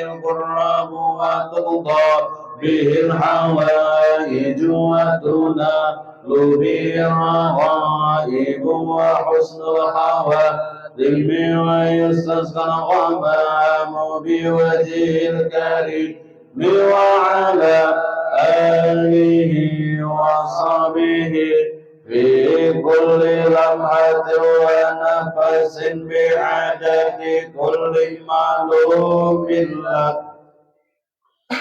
القرب وتقضى به الحوائج وتنال به الرغائب وحسن الخواتم ويستسقى الغمام بوجه الكريم وعلى آله وصحبه في كل لمحة ونفس بعدد كل معلوم لك.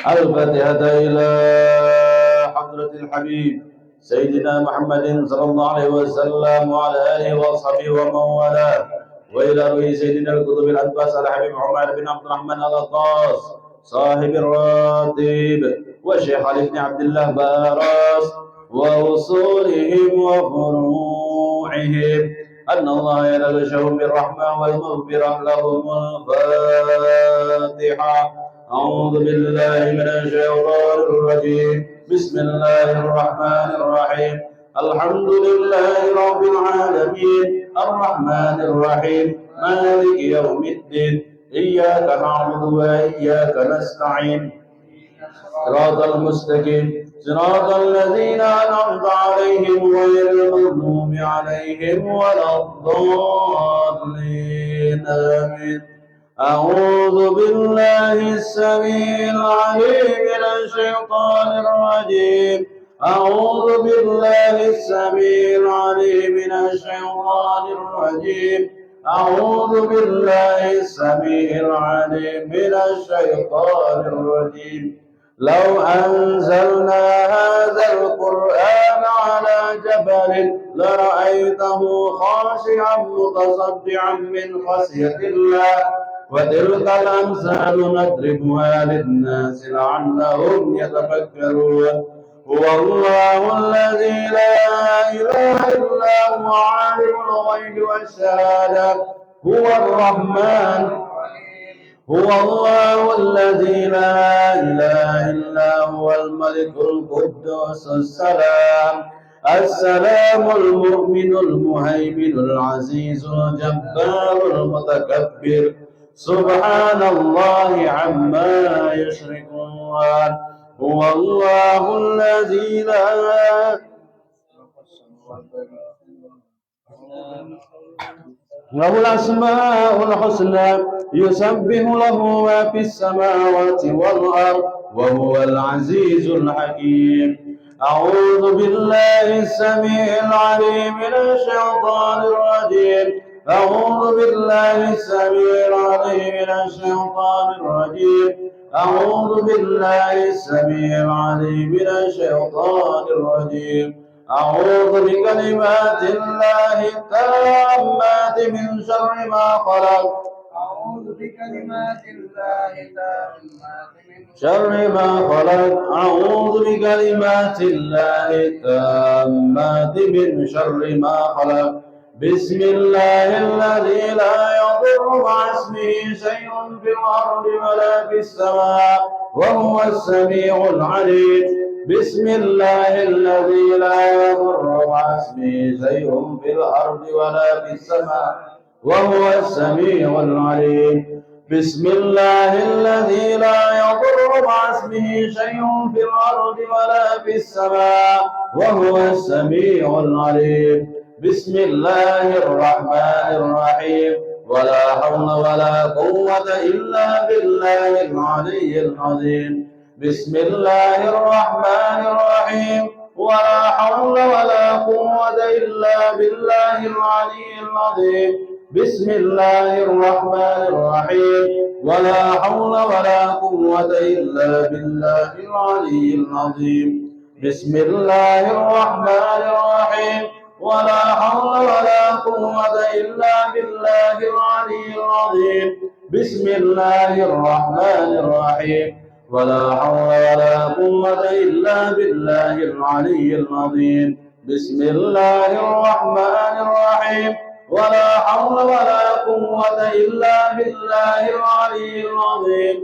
الفاتحة إلى حضرة الحبيب سيدنا محمد صلى الله عليه وسلم وعلى آله وصحبه ومن والاه، وإلى روح سيدنا القطب الأنفاس الحبيب عمر بن عبد الرحمن الغطاس صاحب الراتب والشيخ علي بن عبد الله باراس وأصولهم وفروعهم أن الله ينالهم بالرحمة والمغفرة. لهم الفاتحة. أعوذ بالله من الشيطان الرجيم. بسم الله الرحمن الرحيم. الحمد لله رب العالمين الرحمن الرحيم مالك يوم الدين إياك نعبد وإياك نستعين صراط المستقيم صراط الذين أنعمت عليهم غير المغضوب عليهم ولا الضالين آمين. أعوذ بالله السميع العليم من الشيطان الرجيم. أعوذ بالله السميع العليم من الشيطان الرجيم. أعوذ بالله السميع العليم من الشيطان الرجيم. لو أنزلنا هذا القرآن على جبل لرأيته خاشعا متصدعا من خشية الله. وتلك الأمثال نضربها للناس لعلهم يتفكرون. هو الله الذي لا إله إلا هو عالم الغيب والشهادة هو الرحمن. هو الله الذي لا إله إلا هو الملك القدوس السلام المؤمن المهيمن العزيز الجبار المتكبر. سبحان الله عما يشركون. هو الله الذي لا له الأسماء الحسنى يسبح له ما في السماوات والأرض وهو العزيز الحكيم. أعوذ بالله السميع العليم من الشيطان الرجيم. أعوذ بالله السميع العليم من الشيطان الرجيم. أعوذ بالله السميع العليم من الشيطان الرجيم. أعوذ بكلمات الله التامات من شر ما خلق. أعوذ بكلمات الله التامات من شر ما خلق. أعوذ بكلمات الله التامات من شر ما خلق. بسم الله الذي لا يضر مع اسمه شيء في الأرض ولا في السماء وهو السميع العليم. بسم الله الذي لا يضر مع اسمه شيء في الأرض ولا في السماء وهو السميع العليم. بسم الله الذي لا يضر مع اسمه شيء في الأرض ولا في السماء وهو السميع العليم. بسم الله الرحمن الرحيم. ولا حول ولا قوة إلا بالله العلي العظيم. بسم الله الرحمن الرحيم. ولا حول ولا قوة إلا بالله العلي العظيم. بسم الله الرحمن الرحيم. ولا حول ولا قوة إلا بالله العلي العظيم. بسم الله الرحمن الرحيم. ولا حول ولا قوة إلا بالله العلي العظيم. بسم الله الرحمن الرحيم. ولا حول ولا قوة إلا بالله العلي العظيم. بسم الله الرحمن الرحيم. ولا حول ولا قوة إلا بالله العلي العظيم.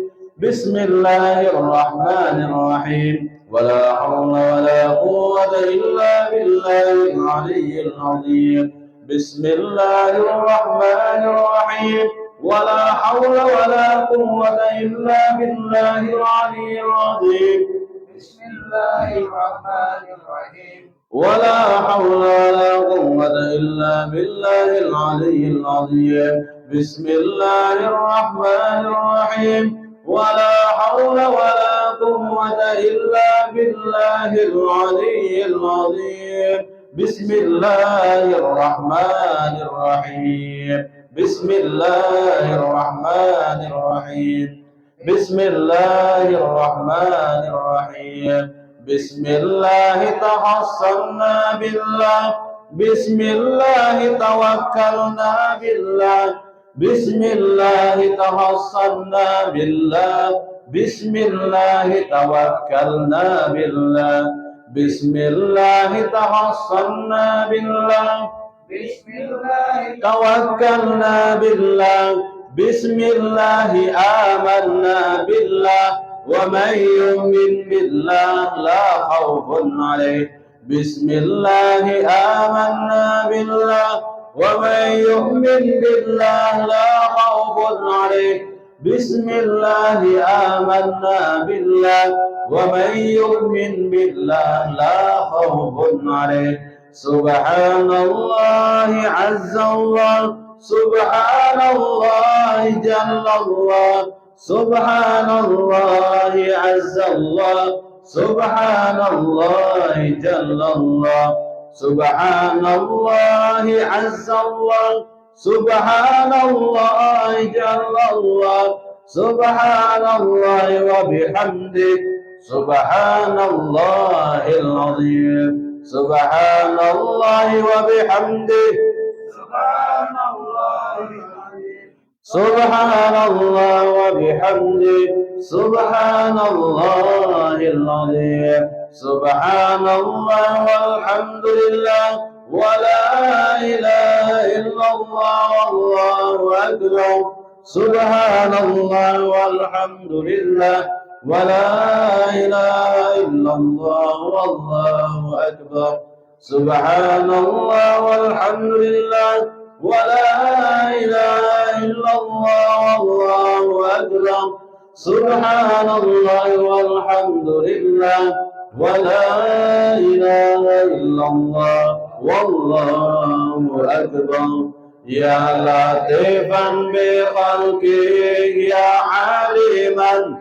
بسم الله الرحمن الرحيم. ولا حول ولا قوة إلا بالله العلي العظيم. بسم الله الرحمن الرحيم. ولا حول ولا قوة إلا بالله العلي العظيم بسم الله الرحمن الرحيم ولا حول ولا قوة إلا بالله العلي العظيم بسم الله الرحمن الرحيم ولا حول ولا قوة إلا بالله العلي العظيم بسم الله الرحمن الرحيم بسم الله الرحمن الرحيم بسم الله الرحمن الرحيم بسم الله تحصنا بالله بسم الله توكلنا بالله بسم الله تحصنا بالله بسم الله توكلنا بالله بسم الله تحصنا بالله بسم الله توكلنا بالله بسم الله آمنا بالله ومن يؤمن بالله لا خوف عليه بسم الله آمنا بالله ومن يؤمن بالله لا خوف عليه بسم الله آمنا بالله ومن يؤمن بالله لا خوف عليه سبحان الله عز الله سبحان الله جل الله سبحان الله عز الله سبحان الله جل الله سبحان الله عز الله سبحان الله جل الله سبحان الله وبحمده سبحان الله العظيم سبحان الله وبحمده سبحان الله العظيم سبحان الله وبحمده سبحان الله العظيم سبحان الله والحمد لله ولا إله إلا الله والله أكبر سبحان الله والحمد لله ولا إله إلا الله والله أكبر سبحان الله والحمد لله ولا إله إلا الله والله أكبر سبحان الله والحمد لله ولا إله إلا الله والله أكبر يا لطيفا بخلقه يا عليما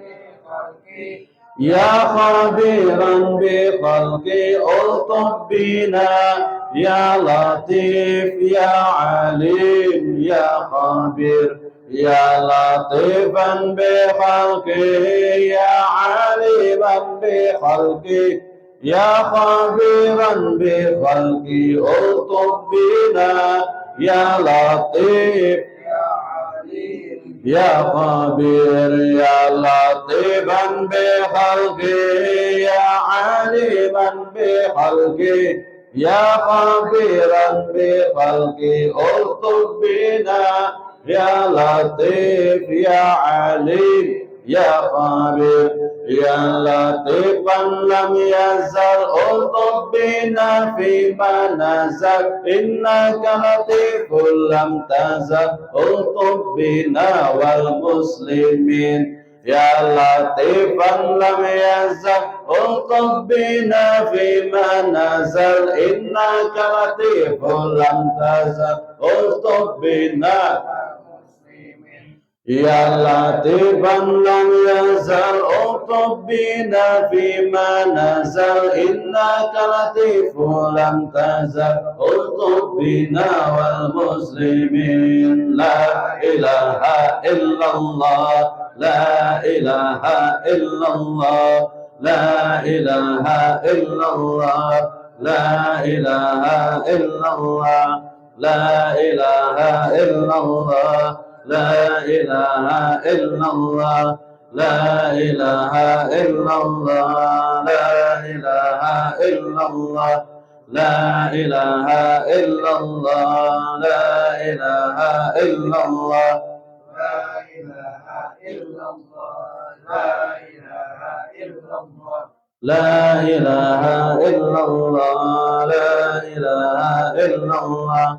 يا خبيرا بخلقي الطف بنا يا لطيف يا عليم يا خبير يا لطيفا بخلقه يا عليما بخلقي يا خبيرا بخلقي الطف بنا يا لطيف يا خبير يا لطيفا بخلقي يا عليما بخلقي يا خبيرا بخلقي الطف بنا يا لطيف يا عليم يا خبير يا لطيفا لم يزل الطف بنا فيما نزل إنك لطيف لم تزل الطف بنا والمسلمين يا لطيفا لم يزل الطف بنا فيما نزل إنك لطيف لم تزل الطف بنا يا لطيفا لم يزل الطف بنا فيما نزل إنك لطيف لم تزل الطف بنا والمسلمين لا إله إلا الله لا إله إلا الله لا إله إلا الله لا إله إلا الله لا إله إلا الله لا إله إلا الله لا إله إلا الله لا إله إلا الله لا إله إلا الله لا إله إلا الله لا إله إلا الله لا إله إلا الله لا إله إلا الله لا إله إلا الله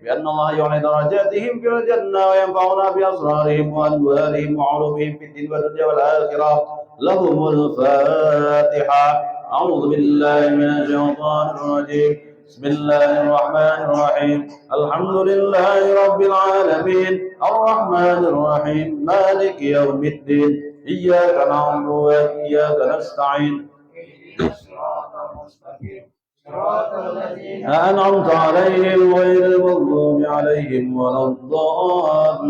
بأن الله يعلي درجاتهم في الجنة وينفعنا بأسرارهم وأنوارهم وعلومهم في الدين والدنيا والآخرة. لهم الفاتحة. أعوذ بالله من الشيطان الرجيم. بسم الله الرحمن الرحيم. الحمد لله رب العالمين الرحمن الرحيم مالك يوم الدين إياك نعبد وإياك نستعين أنعمت عليهم غير المغضوب عليهم ولا الضالين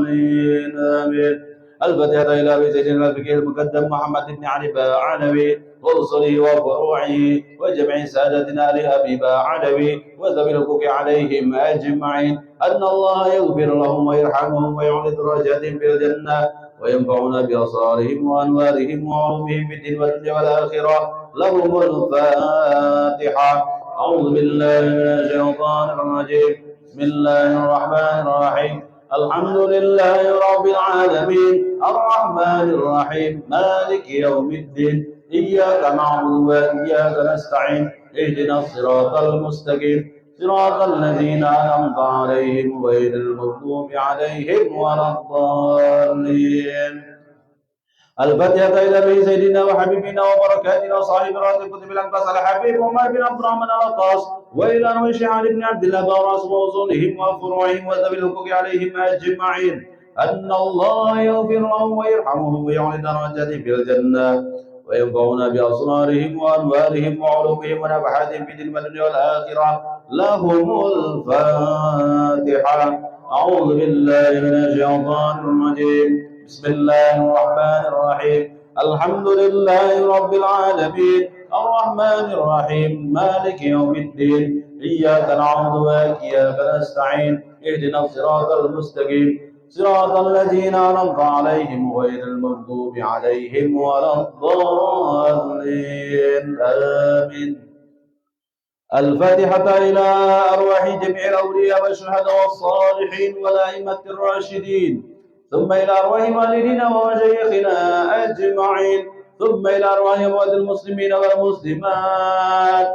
آمين. الفاتحة إلى سيدنا الفقيه المقدم محمد بن علي باعلوي ورسله وفروعه وجميع سادتنا لأبي باعلوي وذوي الحقوق عليهم أجمعين أن الله يغفر لهم ويرحمهم ويعلي درجاتهم في الجنة وينفعنا بأسرارهم وأنوارهم وعلومهم في الدين والدنيا والآخرة. لهم الفاتحة. أعوذ بالله من الشيطان الرجيم. بسم الله الرحمن الرحيم. الحمد لله رب العالمين الرحمن الرحيم مالك يوم الدين إياك نعبد وإياك نستعين اهدنا الصراط المستقيم صراط الذين أنعمت عليهم غير المغضوب عليهم ولا الضالين. الفاتحة إلى سيدنا وحبيبنا وبركاتنا صاحب راتب كتب الأنفاس الحبيب عمر بن عبد الرحمن العطاس وإلى نوي شيخ بن عبد الله براس وأصولهم وفروعهم وذوي الحقوق عليهم أجمعين أن الله يغفر لهم ويرحمهم ويعلي درجاتهم في الجنة وينفعنا بأسرارهم وأنوارهم وعلومهم ونفحاتهم في الدين والدنيا والآخرة. لهم الفاتحة. أعوذ بالله من الشيطان الرجيم. بسم الله الرحمن الرحيم. الحمد لله رب العالمين الرحمن الرحيم مالك يوم الدين إياك نعبد وإياك نستعين اهدنا الصراط المستقيم صراط الذين أنعمت عليهم غير المغضوب عليهم ولا الضالين آمين. الفاتحة إلى أرواح جميع الأولياء والشهداء والصالحين والأئمة الراشدين ثم إلى أرواح والدينا ومشايخنا أجمعين ثم إلى أرواح أموات المسلمين والمسلمات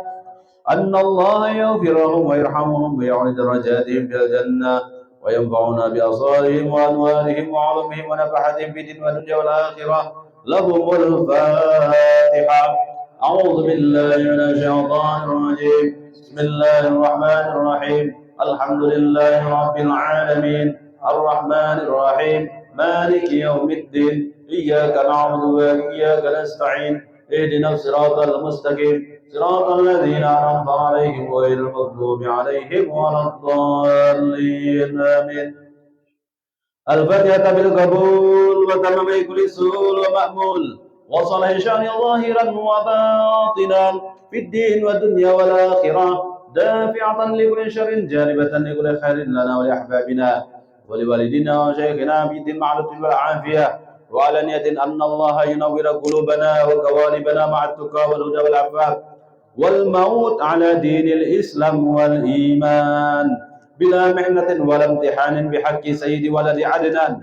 أن الله يغفر لهم ويرحمهم ويعلي درجاتهم في الجنة وينفعنا بأسرارهم وأنوارهم وعلومهم ونفحاتهم في الدين والدنيا والآخرة. لهم الفاتحة. أعوذ بالله من الشيطان الرجيم. بسم الله الرحمن الرحيم. الحمد لله رب العالمين الرحمن الرحيم مالك يوم الدين إياك نعبد وإياك نستعين اهدنا الصراط المستقيم صراط الذين أنعمت عليهم غير المغضوب عليهم ولا الضالين آمين. الفاتحة بالقبول وتمام كل سؤول ومأمول وصلح شأن ظاهرا وباطنا في الدين والدنيا والآخرة دافعة لكل شر جالبة لكل خير لنا ولأحبابنا ولوالدينا وشيخنا في الدين مع اللطف والعافية وعلانية أن الله ينور قلوبنا وقوالبنا مع التقى والهدى والعفاف والموت على دين الإسلام والإيمان بلا محنة ولا امتحان بحق سيد ولد عدنان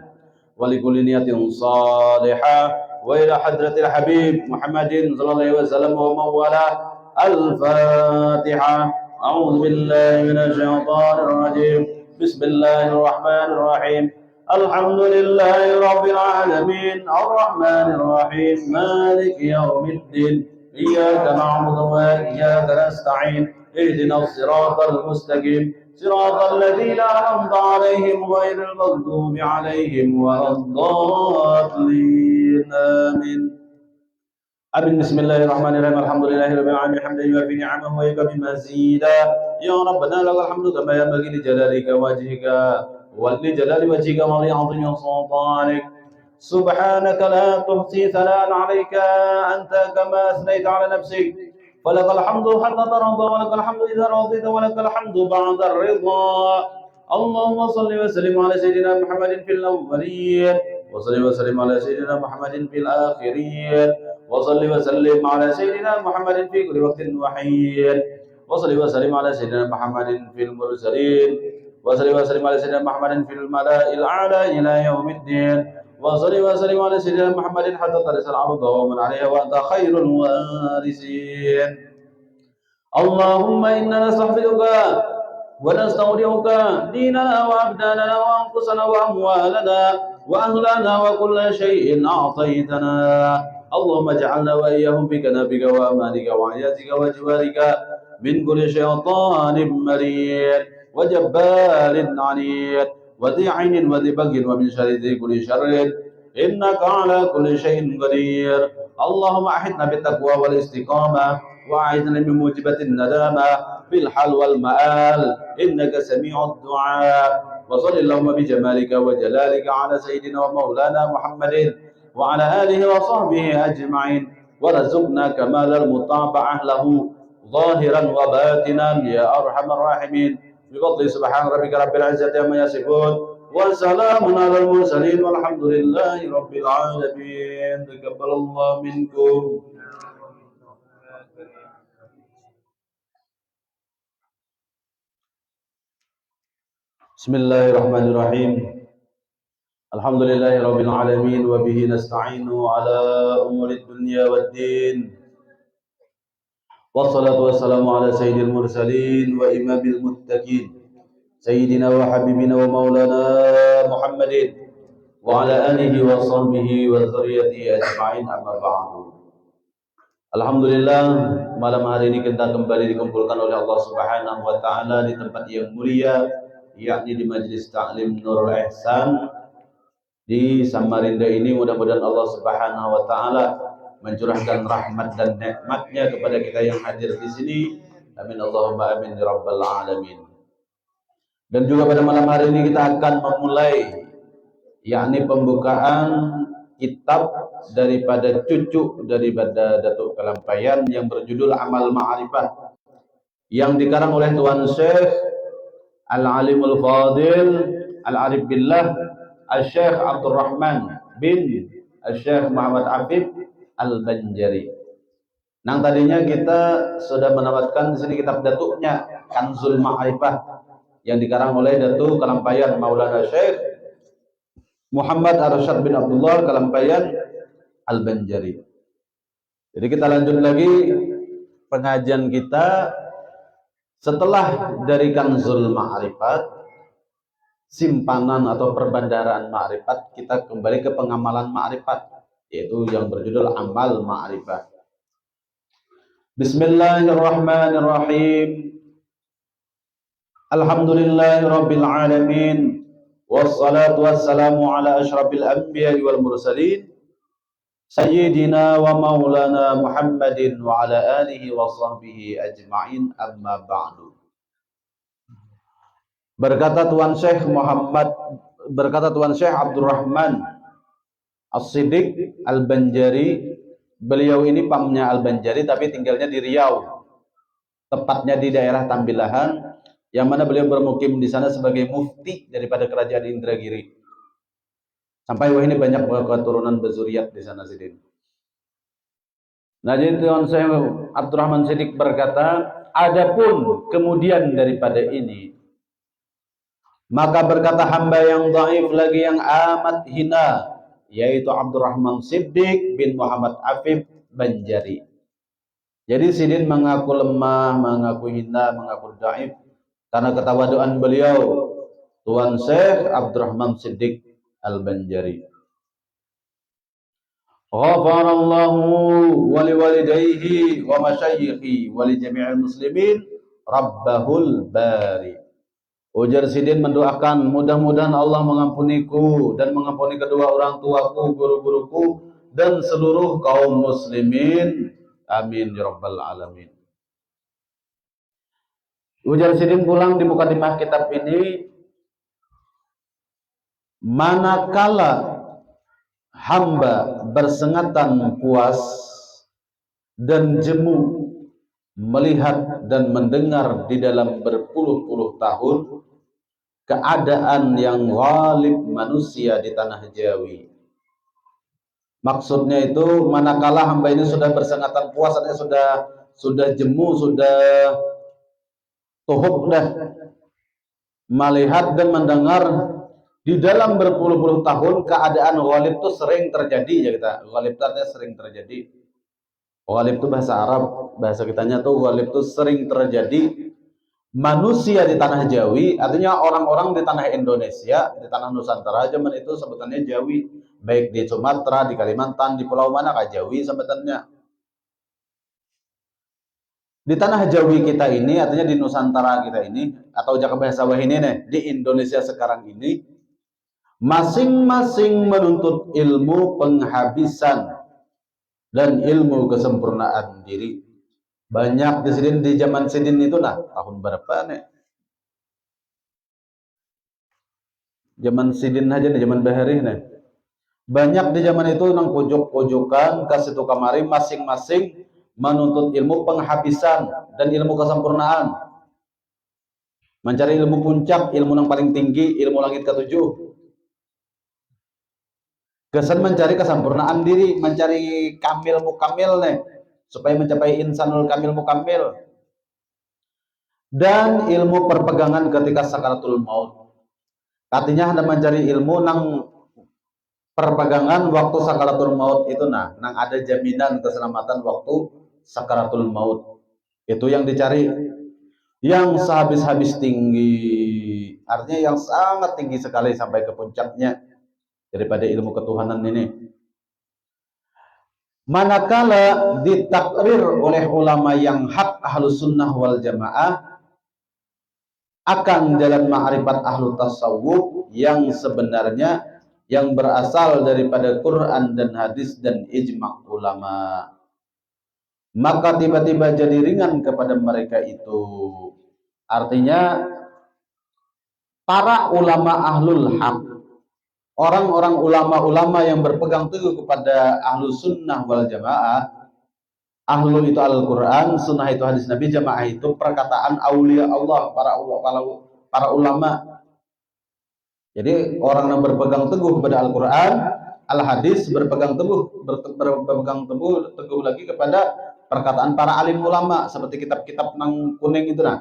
ولكل نية صالحة وإلى حضرة الحبيب محمد صلى الله عليه وسلم ومن والاه. الفاتحة. أعوذ بالله من الشيطان الرجيم. بسم الله الرحمن الرحيم. الحمد لله رب العالمين الرحمن الرحيم مالك يوم الدين إياك نعبد وإياك نستعين اهدنا الصراط المستقيم صراط الذين أنعمت عليهم غير المغضوب عليهم ولا الضالين آمين. بسم الله الرحمن الرحيم. الحمد لله رب العالمين حمدا يوافي نعمه ويكفي مزيدا. يا ربنا لك الحمد كما ينبغي لجلالك وجهك ولجلال وجهك ولعظيم سلطانك. سبحانك لا تحصي ثناء عليك أنت كما أثنيت على نفسك ولك الحمد حتى ترضى ولك الحمد إذا رضيت ولك الحمد بعد الرضا. اللهم صل وسلم على سيدنا محمد في الأولين وصل وسلم على سيدنا محمد في الآخرين وصل وسلم على سيدنا محمد في كل وقت وحين وصل وسلم على سيدنا محمد في المرسلين وصل وسلم على سيدنا محمد في الملأ الأعلى إلى يوم الدين وصل وسلم على سيدنا محمد حتى ترث الأرض ومن عليها وأنت خير الوارثين. اللهم إنا نستحفظك ونستودعك ديننا وأبداننا وأنفسنا وأموالنا وأهلنا وكل شيء أعطيتنا. اللهم اجعلنا وإياهم في كنفك وأمانك وعياتك وجوارك من كل شيطان مريد وجبار عنيد وذي عين وذي بغي ومن شر ذي كل شر إنك على كل شيء قدير. اللهم أحدنا بالتقوى والاستقامة وأعذنا من موجبات الندامة في الحال والمآل إنك سميع الدعاء. وصل اللهم بجمالك وجلالك على سيدنا ومولانا محمد وعلى آله وصحبه أجمعين ورزقنا كمال المطابعة له ظاهرا وباطنا يا أرحم الراحمين. بفضل سبحان ربك رب العزة عما يصفون وسلام على المرسلين والحمد لله رب العالمين. تقبل الله منكم. Bismillahirrahmanirrahim. Alhamdulillahi rabbil alamin wa bihi nasta'inu ala umuri dunya waddin. Wassalatu wassalamu ala sayyidil mursalin wa imamil muttaqin. Sayyidina wa habibina wa maulana Muhammadin wa ala alihi wa sahbihi wa dzurriyyatihi ajma'in, amma ba'du. Alhamdulillah, malam hari ini kita kembali dikumpulkan oleh Allah Subhanahu wa taala di tempat yang mulia, yakni di Majelis Ta'lim Nurul Ihsan di Samarinda ini. Mudah-mudahan Allah Subhanahu wa taala mencurahkan rahmat dan nikmatnya kepada kita yang hadir di sini. Amin Allahumma amin ya rabbal alamin. Dan juga pada malam hari ini kita akan memulai yakni pembukaan kitab daripada cucu daripada Datuk Kalampayan yang berjudul Amal Ma'rifah, yang dikarang oleh Tuan Syekh Al-Alimul Fadil Al-Arif Billah Al-Syekh Abdul Rahman bin Al-Syekh Muhammad Afif Al-Banjari. Nah, tadinya kita sudah menamatkan di sini kitab datuknya Kanzul Ma'rifah yang dikarang oleh Datuk Kalampayan Maulana Syekh Muhammad Arsyad bin Abdullah Kalampayan Al-Banjari. Jadi kita lanjut lagi pengajian kita setelah dari Kanzul Ma'rifat, simpanan atau perbandaran ma'rifat, kita kembali ke pengamalan ma'rifat, yaitu yang berjudul Amal Ma'rifah. Bismillahirrahmanirrahim. Alhamdulillahirabbil alamin. Wassalatu wassalamu ala asyrafil anbiya'i wal mursalin sayyidina wa maulana Muhammadin wa ala alihi wa sahbihi ajma'in, amma ba'du. Berkata Tuan Syekh Abdul Rahman As-Siddiq Al-Banjari. Beliau ini pamnya Al-Banjari tapi tinggalnya di Riau, tepatnya di daerah Tambilahan, yang mana beliau bermukim di sana sebagai mufti daripada kerajaan Indragiri. Sampai wah ini banyak keturunan berzuriat di sana Sidin. Nah, jadi Tuan Syekh Abdul Rahman Siddiq berkata, adapun kemudian daripada ini, maka berkata hamba yang dhaif lagi yang amat hina, yaitu Abdurrahman Siddiq bin Muhammad Afif Banjari. Jadi Sidin mengaku lemah, mengaku hina, mengaku dhaif karena ketawaduan beliau Tuan Syekh Abdurrahman Siddiq Al-Banjari. Ghafarallahu wa liwalidayhi wa masyayikhi wa li jami'il muslimin rabbahul bari. Ujar Sidin mendoakan, mudah-mudahan Allah mengampuniku dan mengampuni kedua orang tuaku, guru-guruku dan seluruh kaum muslimin. Amin ya rabbal alamin. Ujar Sidin pulang di mukadimah kitab ini, manakala hamba bersengatan puas dan jemu melihat dan mendengar di dalam berpuluh-puluh tahun keadaan yang ghalib manusia di tanah Jawi. Maksudnya itu manakala hamba ini sudah bersengatan puas, artinya sudah jemu, sudah tuhuk dah melihat dan mendengar di dalam berpuluh-puluh tahun keadaan ghalib itu sering terjadi, ya kita. Ghalib itu artinya sering terjadi. Ghalib itu bahasa Arab, bahasa kitanya tuh ghalib itu sering terjadi. manusia di tanah Jawi, artinya orang-orang di tanah Indonesia, di tanah Nusantara zaman itu sebutannya Jawi, baik di Sumatera, di Kalimantan, di pulau mana kah Jawi sebutannya. Di tanah Jawi kita ini, artinya di Nusantara kita ini, atau Jakarta bahasa ini nih, di Indonesia sekarang ini, masing-masing menuntut ilmu penghabisan dan ilmu kesempurnaan diri. Banyak di zaman Sidin itu nah, tahun berapa nih? Zaman Sidin aja nih, zaman Bahari nih. Banyak di zaman itu nang pojok-pojokan, ke situ kamari masing-masing menuntut ilmu penghabisan dan ilmu kesempurnaan. Mencari ilmu puncak, ilmu yang paling tinggi, ilmu langit ketujuh. Kesan mencari kesempurnaan diri, mencari kamil mukamil nih, supaya mencapai insanul kamil mukamil. Dan ilmu perpegangan ketika sakaratul maut. Artinya Anda mencari ilmu nang perpegangan waktu sakaratul maut itu nang ada jaminan keselamatan waktu sakaratul maut. Itu yang dicari, yang sehabis-habis tinggi, artinya yang sangat tinggi sekali sampai ke puncaknya daripada ilmu ketuhanan ini. Manakala ditakrir oleh ulama yang hak ahlus sunnah wal jamaah akan jalan ma'rifat ahlu tasawuf yang sebenarnya, yang berasal daripada Quran dan hadis dan ijma' ulama, maka tiba-tiba jadi ringan kepada mereka itu. Artinya para ulama ahlul haq, orang-orang ulama-ulama yang berpegang teguh kepada ahlu sunnah wal jamaah. Ahlu itu Al-Quran, sunnah itu hadis Nabi, jamaah itu perkataan aulia Allah, para ulama. Jadi orang yang berpegang teguh kepada Al-Quran, Al-Hadis, berpegang teguh lagi kepada perkataan para alim ulama, seperti kitab-kitab nang kuning itu nah.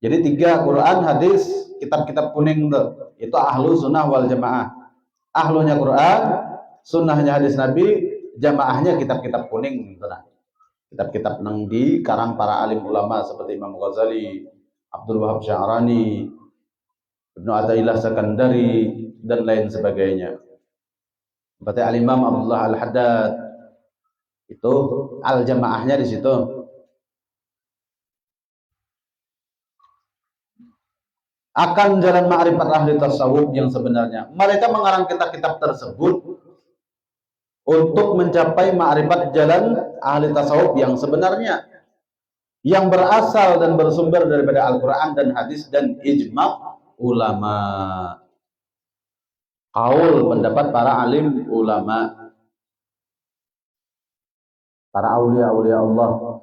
Jadi 3, Quran, hadis, kitab-kitab kuning itu ahlu sunnah wal jamaah. Ahlunya Quran, sunnahnya hadis Nabi, jamaahnya kitab-kitab kuning gitu nah. Kitab-kitab nang dikarang para alim ulama seperti Imam Ghazali, Abdul Wahab Sya'rani, Ibnu Athaillah Sakandari, dan lain sebagainya. Seperti Al-Imam Abdullah Al-Haddad, itu al-jamaahnya di situ. Akan jalan ma'rifat ahli tasawuf yang sebenarnya. Mereka mengarang kitab-kitab tersebut untuk mencapai ma'rifat jalan ahli tasawuf yang sebenarnya, yang berasal dan bersumber daripada Al-Quran dan hadis dan ijma' ulama, kaul pendapat para alim ulama, para aulia-aulia Allah.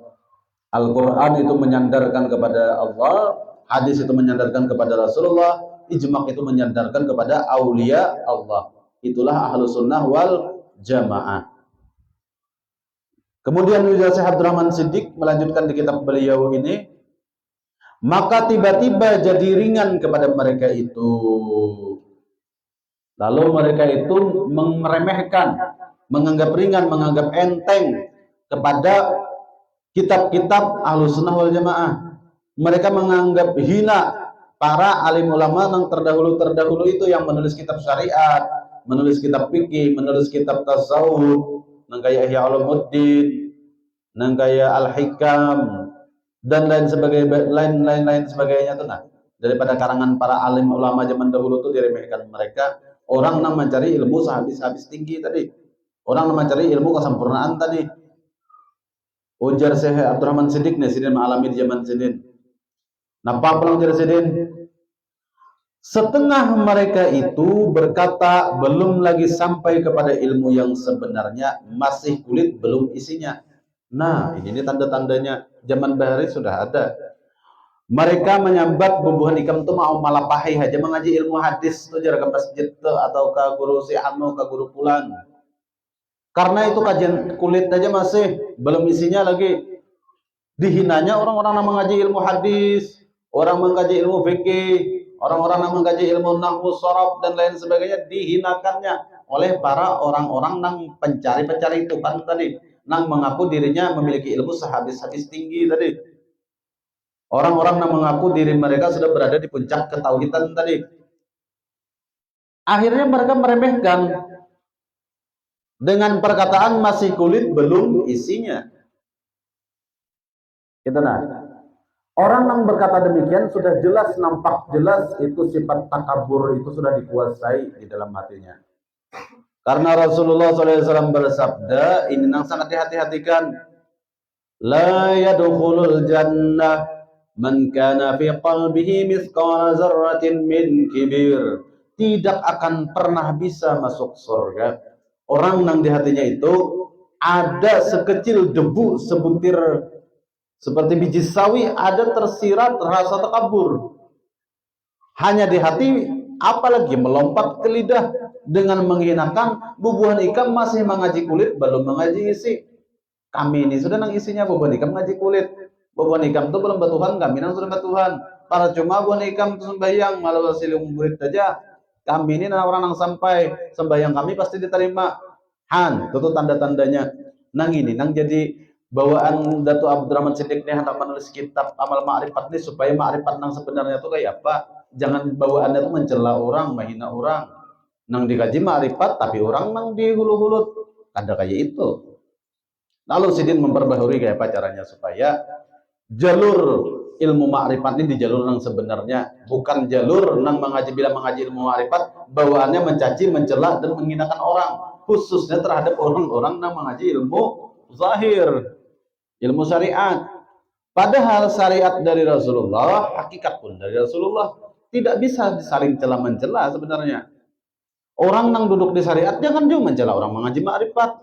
Al-Quran itu menyandarkan kepada Allah, hadis itu menyandarkan kepada Rasulullah, ijma' itu menyandarkan kepada aulia Allah. Itulah ahlu sunnah wal jamaah. Kemudian Syekh Abdurrahman Siddiq melanjutkan di kitab beliau ini, maka tiba-tiba jadi ringan kepada mereka itu. Lalu mereka itu meremehkan, menganggap ringan, menganggap enteng kepada kitab-kitab ahlu sunnah wal jamaah. Mereka menganggap hina para alim ulama yang terdahulu itu, yang menulis kitab syariat, menulis kitab fikih, menulis kitab tasawuf, nang kaya Ihya Ulumuddin, nang kaya Al-Hikam, dan lain sebagainya tuh nah. Daripada karangan para alim ulama zaman dahulu tuh diremehkan mereka. Orang yang mencari ilmu sehabis-habis tinggi tadi, orang yang mencari ilmu kesempurnaan tadi. Ujar Syekh Abdurrahman Siddiq nih, Sidin mengalami di zaman Sidin. Napa pulang dari Sidin? Setengah mereka itu berkata belum lagi sampai kepada ilmu yang sebenarnya, masih kulit belum isinya. Nah, ini tanda-tandanya zaman Bahari sudah ada. Mereka menyambat bumbuhan ikam itu mau malah pahih aja mengaji ilmu hadis tuh jarak ke masjid tuh, atau ke guru si Anu, ke guru pulang. Karena itu kajian kulit aja masih belum isinya lagi. Dihinanya orang-orang yang mengaji ilmu hadis, orang mengkaji ilmu fikih, orang-orang yang mengkaji ilmu nahwu sharaf dan lain sebagainya, dihinakannya oleh para orang-orang yang pencari-pencari Tuhan tadi, yang mengaku dirinya memiliki ilmu sehabis-habis tinggi tadi. Orang-orang yang mengaku diri mereka sudah berada di puncak ketauhidan tadi. Akhirnya mereka meremehkan dengan perkataan masih kulit belum isinya. Gitu nah. Orang yang berkata demikian sudah jelas, nampak jelas itu sifat takabur itu sudah dikuasai di dalam hatinya. Karena Rasulullah SAW bersabda, ini yang sangat dihati-hatikan. La yadkhulul jannah man kana fi qalbihi mithqala dzarratin min kibir. Tidak akan pernah bisa masuk surga orang yang di hatinya itu ada sekecil debu sebutir seperti biji sawi, ada tersirat rasa takabur. Hanya di hati, apalagi melompat ke lidah dengan menghinakan bubuhan ikam masih mengaji kulit, belum mengaji isi. Kami ini sudah nang isinya bubuhan ikam ngaji kulit. Bubuhan ikam itu belum batuhan, kami nang sudah batuhan. Para cuma bubuhan ikam itu sembahyang, malah silung murid saja. Kami ini orang nang sampai sembahyang kami pasti diterima. Han, itu tanda-tandanya. Nang ini, nang jadi bawaan Datuk Abdurrahman Siddiq ini hendak menulis kitab amal ma'rifat ini supaya ma'rifat nang sebenarnya itu kayak apa. Jangan bawaannya itu mencela orang, menghina orang. Nang dikaji ma'rifat tapi orang nang dihulu-hulut. Ada kayak itu. Lalu Sidin memperbaharui kayak apa caranya supaya jalur ilmu ma'rifat ini di jalur yang sebenarnya, bukan jalur nang mengaji bila mengaji ilmu ma'rifat bawaannya mencaci, mencela dan menghinakan orang, khususnya terhadap orang-orang yang mengaji ilmu zahir, ilmu syariat. Padahal syariat dari Rasulullah, hakikat pun dari Rasulullah, tidak bisa saling cela mencela sebenarnya. Orang yang duduk di syariat jangan juga mencela orang mengaji ma'rifat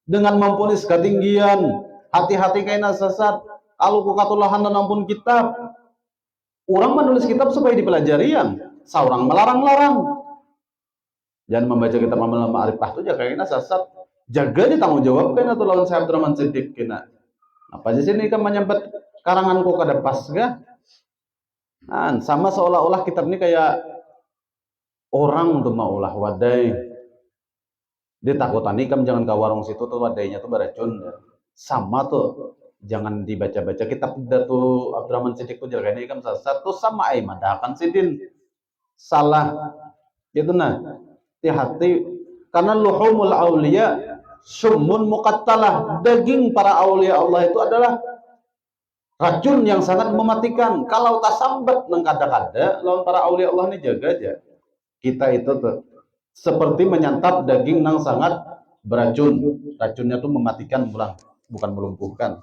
dengan memponis ketinggian, hati-hati kaina sesat. Kalau kukatulahan dan ampun kitab, orang menulis kitab supaya dipelajari yang seorang melarang-larang. Jangan membaca kitab amal ma'rifat itu jaga kaina sesat. Jaga di tanggung jawab kaina tuh lawan saya Abdurrahman Siddiq kina. Apa di sini kan menyebut karanganku kada pas ga? Nah, sama seolah-olah kitab ini kayak orang tuh mau ulah wadai. Dia takutan ikam jangan ke warung situ tuh wadainya tuh beracun. Sama tuh jangan dibaca-baca kitab Datuk Abdurrahman Siddiq tuh jaga ini ikam satu sama ai madakan sidin salah. Gitu nah. Hati-hati karena luhumul auliya summun muqattalah, daging para aulia Allah itu adalah racun yang sangat mematikan. Kalau tak sambat nang kada-kada lawan para aulia Allah ini jaga aja. Kita itu tuh seperti menyantap daging nang sangat beracun. Racunnya tuh mematikan bukan melumpuhkan.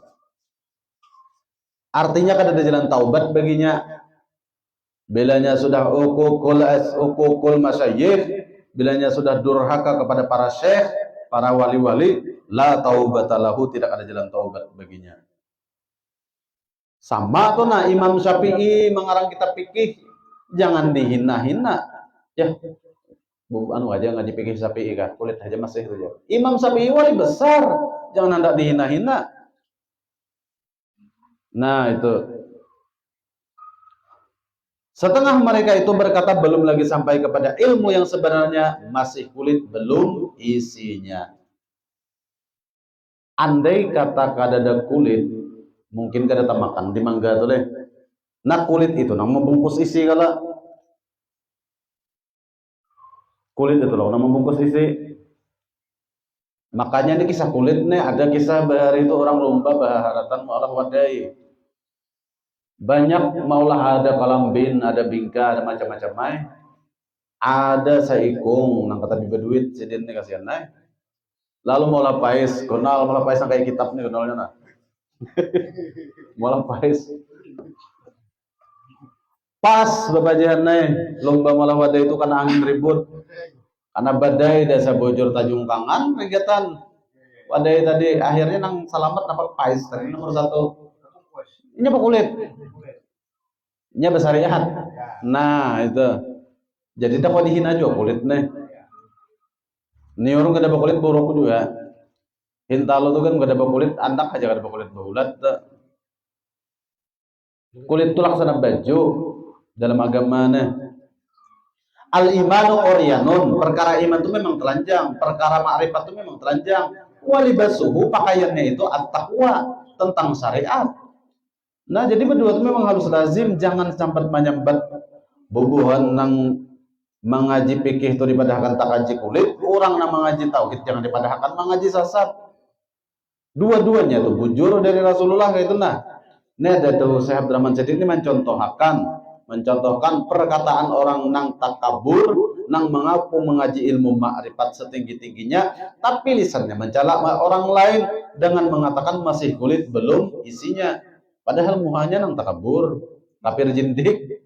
Artinya kada ada jalan taubat baginya. Bilanya sudah ukukul masyayikh, bilanya sudah durhaka kepada para syekh, para wali-wali, la taubatalahu, tidak ada jalan taubat baginya. Sama tuh nah Imam Syafi'i mengarang kitab fikih, jangan dihina-hina. Ya, anu aja ngaji fikih Syafi'i kan, kulit aja masih itu ya. Imam Syafi'i wali besar, jangan hendak dihina-hina. Nah, itu. Setengah mereka itu berkata belum lagi sampai kepada ilmu yang sebenarnya, masih kulit belum isinya. Andai kata kada ada kulit, mungkin kada makan di mangga tuh deh. Nah kulit itu nang membungkus isi kala. Kulit itu loh nang membungkus isi. Makanya ini kisah kulit nih, ada kisah bahari itu orang lomba baharatan mu'alah wadai. Banyak maulah ada palambin, ada bingka, ada macam-macam mai. Ada saikung nang kata dibeduit sidin nih kasihan nai. Lalu maulah pais, kenal maulah pais kayak kitab nih kenalnya nah. Maulah pais. Pas babajahan nai, lomba maulah wadai itu karena angin ribut. Karena badai desa bojor Tanjung Kangan kegiatan. Wadai tadi akhirnya nang salamet dapat pais tadi nomor 1. Ini apa kulit? Ini besariat. Nah itu. Jadi tak kau dihina juga kulit nih. Ini orang kada kulit buruk juga. Hintalo tuh kan kada kulit, anak aja kada kulit bulat. Kulit itu laksana baju dalam agama nih. Al imanu oryanun, perkara iman itu memang telanjang, perkara ma'rifat itu memang telanjang. Walibasuhu pakaiannya itu at-taqwa, tentang syariat. Nah, jadi berdua itu memang harus lazim, jangan sampai menyambat bubuhan nang mengaji fikih itu dipadahkan tak kaji kulit, orang nang mengaji tauhid jangan dipadahkan mengaji sasat. Dua-duanya tuh bujur dari Rasulullah kayak itu nah. Ini ada tuh Syekh Abdurrahman Sadid ini mencontohkan perkataan orang nang takabur, nang mengaku mengaji ilmu ma'rifat setinggi-tingginya, tapi lisannya mencela orang lain dengan mengatakan masih kulit belum isinya. Padahal muhanya nang takabur, kafir jindik,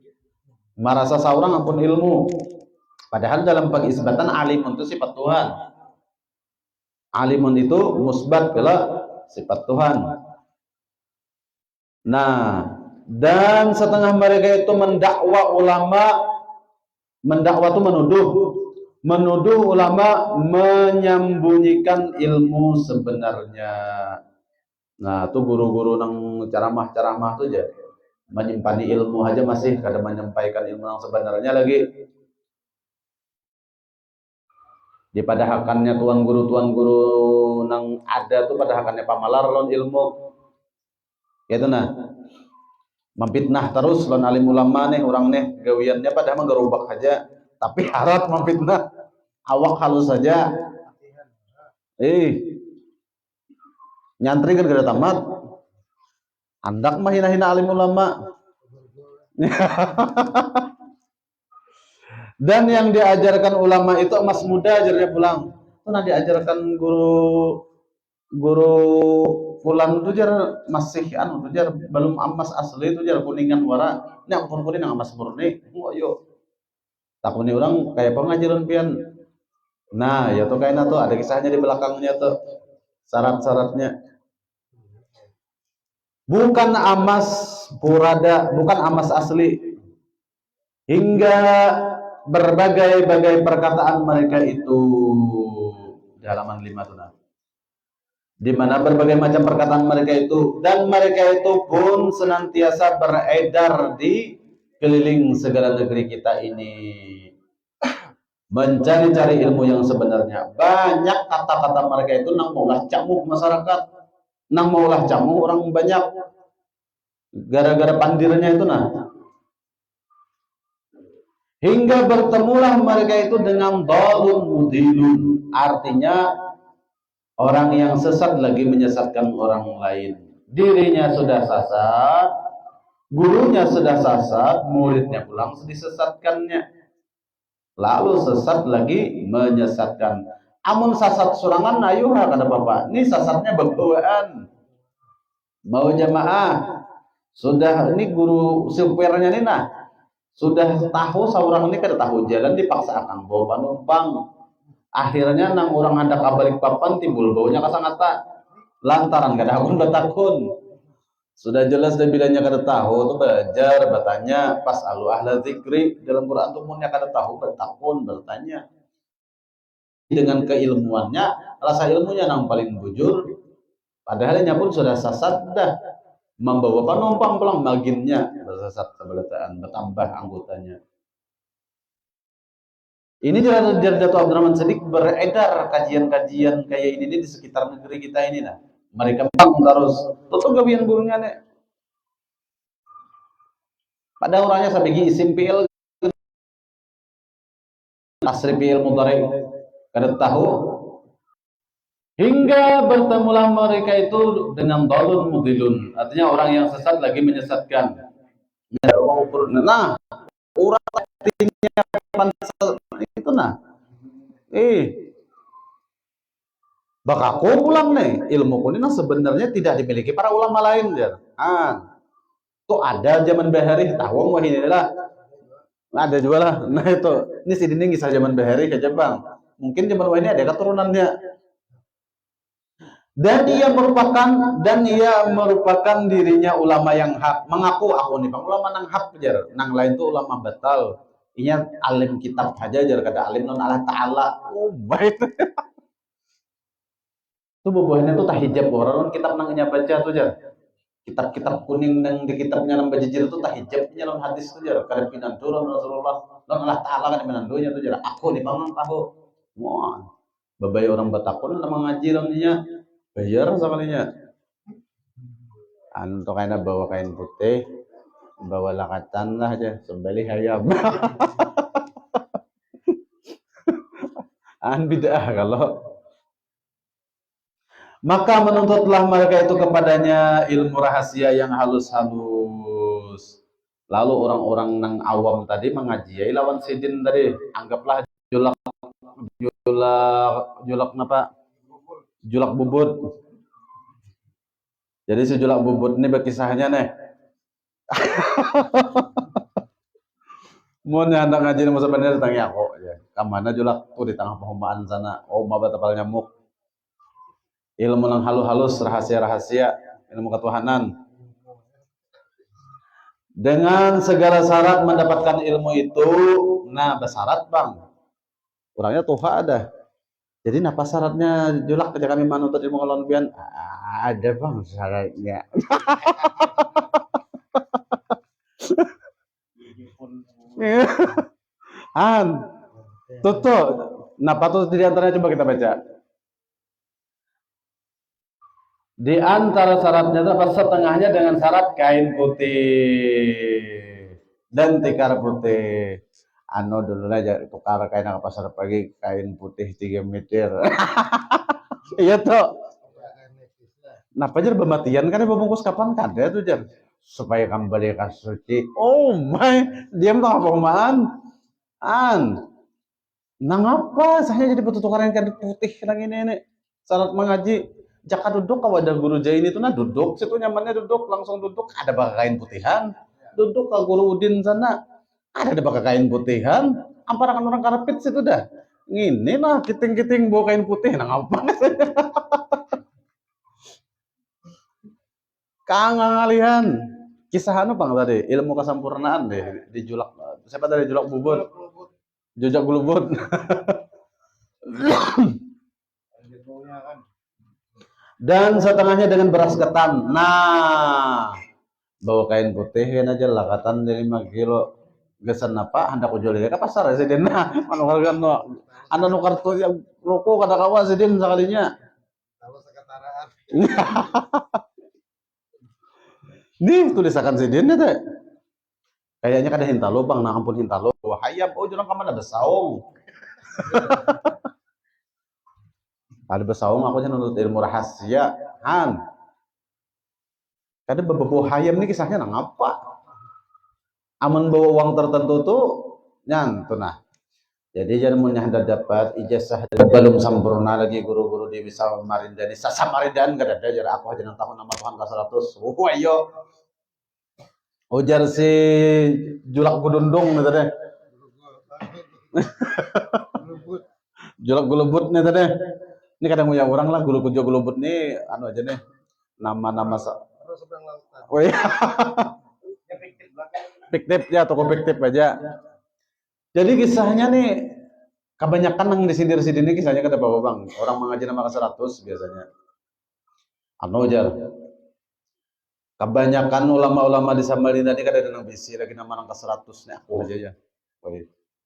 merasa seorang ampun ilmu. Padahal dalam pengisbatan alimun itu sifat Tuhan. Alimun itu musbat bila sifat Tuhan. Nah, dan setengah mereka itu mendakwa ulama, mendakwa itu menuduh ulama menyembunyikan ilmu sebenarnya. Nah, itu guru-guru nang ceramah-ceramah tuh aja menyimpan ilmu aja masih kada menyampaikan ilmu yang sebenarnya lagi. Di padahakannya tuan guru nang ada tuh padahakannya pamalar lon ilmu. Ya itu nah. Memfitnah terus lon alim ulama nih orang nih gawiannya padahal mah gerobak aja, tapi harap memfitnah. Awak halus saja. Nyantri kan kada tamat. Andak mah hina-hina alim ulama. Dan yang diajarkan ulama itu emas muda ajarnya pulang. Pernah diajarkan guru pulang itu jar masih tuh jar belum emas asli itu jar kuningan wara. Ini ampun kuning emas murni. Oh yo. Takuni orang kayak pengajaran pian. Nah, ya tuh kayaknya tuh ada kisahnya di belakangnya tuh. Syarat-syaratnya. Bukan emas purada, bukan emas asli. Hingga berbagai-bagai perkataan mereka itu di halaman 5 tuh nah. Di mana berbagai macam perkataan mereka itu dan mereka itu pun senantiasa beredar di keliling segala negeri kita ini mencari-cari ilmu yang sebenarnya. Banyak kata-kata mereka itu nang maulah camuk masyarakat, nang maulah camuk orang banyak gara-gara pandirnya itu nah. Hingga bertemulah mereka itu dengan dhalun mudilun, artinya orang yang sesat lagi menyesatkan orang lain. Dirinya sudah sesat, gurunya sudah sesat, muridnya pulang disesatkannya. Lalu sesat lagi menyesatkan. Amun sesat surangan ayuha kata bapak. Ini sesatnya bebawaan. Mau jamaah. Sudah ini guru supirnya nih nah. Sudah tahu seorang ini kada tahu jalan dipaksa akan bawa penumpang. Akhirnya nang orang hendak balik papan timbul baunya kasangata. Lantaran kada akun betakun. Sudah jelas dan bilangnya kada tahu tuh belajar bertanya pas alu ahla zikri dalam Quran tuh munnya kada tahu bertakun bertanya. Dengan keilmuannya, rasa ilmunya nang paling bujur. Padahalnya pun sudah sesat dah. Membawa penumpang pulang maginnya bersesat sebelataan bertambah anggotanya. Ini dari Dato' Abdurrahman Sadid beredar kajian-kajian kayak ini di sekitar negeri kita ini nah. Mereka terus tutup gawian burungnya nih. Pada orangnya sabigi isim fi'il tasrif fi'il mudhari kada tahu. Hingga bertemulah mereka itu dengan dhalun mudilun, artinya orang yang sesat lagi menyesatkan. Nah, orang artinya itu nah. Bakaku pulang nih, ilmu ini sebenarnya tidak dimiliki para ulama lain ya. Tuh ada zaman bahari tahu inilah. Ada juga lah. Nah itu, ini si dinding kisah zaman bahari ke Jepang. Mungkin zaman ini ada keturunannya. Dan ia merupakan dirinya ulama yang hak, mengaku aku nih bang ulama nang hak jar, nang lain tuh ulama batal. Inya alim kitab aja jar kada alim non Allah taala. Oh baik. Tuh bubuhannya tuh tahijab orang kitab nang nya baca tuh jar. Kitab-kitab kuning nang di kitabnya nang bajijir tuh tahijabnya non hadis tuh jar. Kada pinandu Rasulullah non Allah taala kada pinandunya tuh jar. Aku nih bang nang tahu. Wah. Babay orang batakun nang ngaji non nya bayar sekalinya. Anu to kayaknya bawa kain putih, bawa lakatan lah aja, sembelih ayam. Bid'ah kalau. Maka menuntutlah mereka itu kepadanya ilmu rahasia yang halus-halus. Lalu orang-orang nang awam tadi mengaji ya lawan sidin tadi, anggaplah julak julak julak apa? Julak bubut. Jadi si julak bubut ini berkisahnya nih. Mau hendak ngaji nama sebenarnya tanya aku ya. Kamana julak tuh di tengah perumahan sana. Oh, maba tapal nyamuk. Ilmu yang halus-halus, rahasia-rahasia, ilmu ketuhanan. Dengan segala syarat mendapatkan ilmu itu, nah bersyarat bang. Orangnya tuha ada. Jadi apa syaratnya julak kerja kami manut ilmu kolonbian? Ada bang syaratnya. Tuh. Nah, patut di antaranya coba kita baca. Di antara syaratnya itu setengahnya dengan syarat kain putih dan tikar putih. Anu dulu aja tukar kain ke pasar pagi kain putih 3 meter. Iya tuh. Nah, pajar bematian kan bungkus kapan kada tuh jar supaya kembali ke suci. Oh my, diam tuh apa kumaan? Nang apa? Saya jadi tukaran kain putih nang ini. Syarat mengaji. Jaka duduk kalau ada guru jain itu nah duduk situ nyamannya duduk langsung duduk ada pakai kain putihan duduk ke guru udin sana ada pakai kain putihan amparan orang karpet situ dah ini lah kiting bawa kain putih nah ngapa kang ngalihan kisah anu bang tadi ilmu kesempurnaan deh di julak siapa tadi julak bubut jujak gulubut dan setengahnya dengan beras ketan. Nah, bawa kain putih kan aja lakatan 5 kilo. Gesan apa? Hendak ujol ya ke pasar ya sidin. Nah, anu harga no. Anu nu kartu yang rokok kada kawa sidin sakalinya. Tahu seketaraan. Nih tulisakan sidin ya teh. Kayaknya kada hintalo bang, nah ampun hintalo. Wah, hayam oh jurang ka mana besaung. Ada besaung aku nunut ilmu rahasia kadang beberapa hayam nih kisahnya nang apa aman bawa uang tertentu tuh nyantu nah jadi jangan hendak dapat ijazah belum sempurna lagi guru-guru di bisa Marindani Samarindan gak ada jar aku aja nang tahun nama Tuhan ke 100 ayo ujar si julak gudundung nih tadi julak gulubut nih tadi ini kadang punya orang lah gulu kujo gulubut nih anu aja nih nama-nama oh iya fiktif ya toko fiktif aja jadi kisahnya nih kebanyakan yang disindir-sindir ini kisahnya kata bapak bang orang mengaji nama ke 100 biasanya anu aja kebanyakan ulama-ulama di Samarinda ini kada ada bisi lagi nama ke 100 nih aku aja ya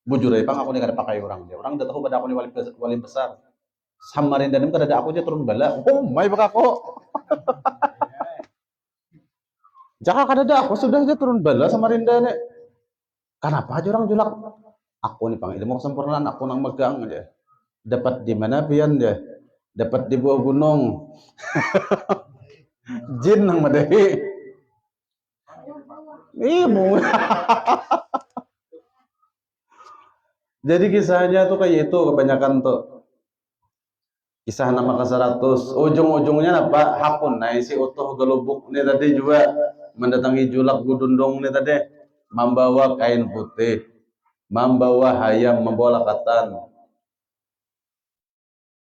bujur ya bang aku nih kada pakai orang dia orang udah tahu pada aku nih wali besar Samarinda ini kada ada aku aja turun bala. Oh my baka aku. Jaka kada ada aku sudah aja turun bala Samarinda ini. Kenapa aja orang julak? Aku nih pang ilmu kesempurnaan aku nang megang aja. Dapat di mana pian dia? Dapat di bawah gunung. Jin nang madehi. Ibu. Jadi kisahnya tuh kayak itu kebanyakan tuh. Kisah nama ke 100 ujung-ujungnya apa hakun nah isi utuh gelubuk nih tadi juga mendatangi julak gudundong nih tadi membawa kain putih membawa hayam membawa lakatan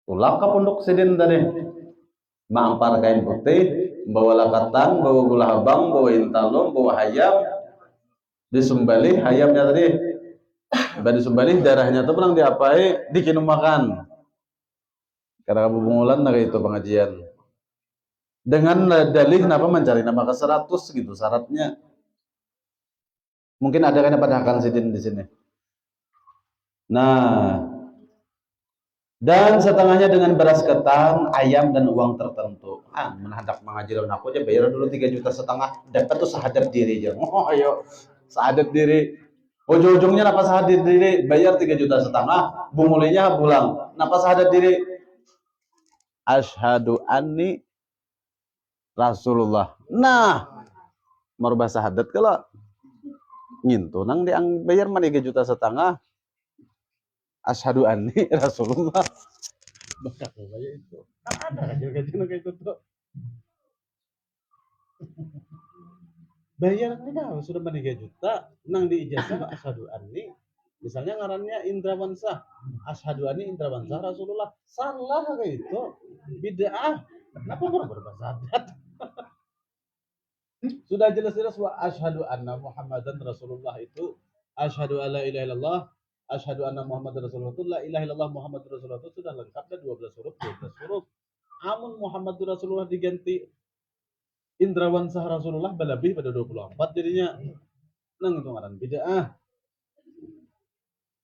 tulak ke pondok sidin tadi maampar kain putih membawa lakatan bawa gula habang bawa intalum bawa hayam disembelih hayamnya tadi disembelih darahnya tuh pulang diapai dikinum makan karena kamu bungulan nah itu pengajian dengan dalih kenapa mencari nama ke 100 gitu syaratnya mungkin ada kan pada akan sidin di sini nah Dan setengahnya dengan beras ketan, ayam dan uang tertentu. Menhendak mengaji lawan aku aja bayar dulu 3,5 juta. Dapat tuh sahadat diri aja. Oh ayo, sahadat diri. Ujung-ujungnya napa sahadat diri bayar 3,5 juta. Bungulnya pulang. Napa sahadat diri? Asyhadu anni Rasulullah. Nah, merubah sahadat kalau ngintu nang diang bayar mah 3,5 juta. Asyhadu anni Rasulullah. Bakal bayar itu. Ada gaji kayak itu tuh. Bayar ini kan sudah 3 juta, nang di ijazah asyhadu anni. Misalnya ngarannya Indrawansah. Asyhadu anni Indrawansah Rasulullah. Salah kayak itu. Bid'ah. Kenapa berubah sahadat? Sudah jelas-jelas wa asyhadu anna Muhammadan Rasulullah itu asyhadu alla ilaha illallah, asyhadu anna Muhammadar Rasulullah itu la ilaha illallah Muhammadur Rasulullah itu sudah lengkap dan 12 huruf. Amun Muhammadur Rasulullah diganti Indrawansah Rasulullah lebih pada 24 jadinya. Nang itu ngaran bid'ah.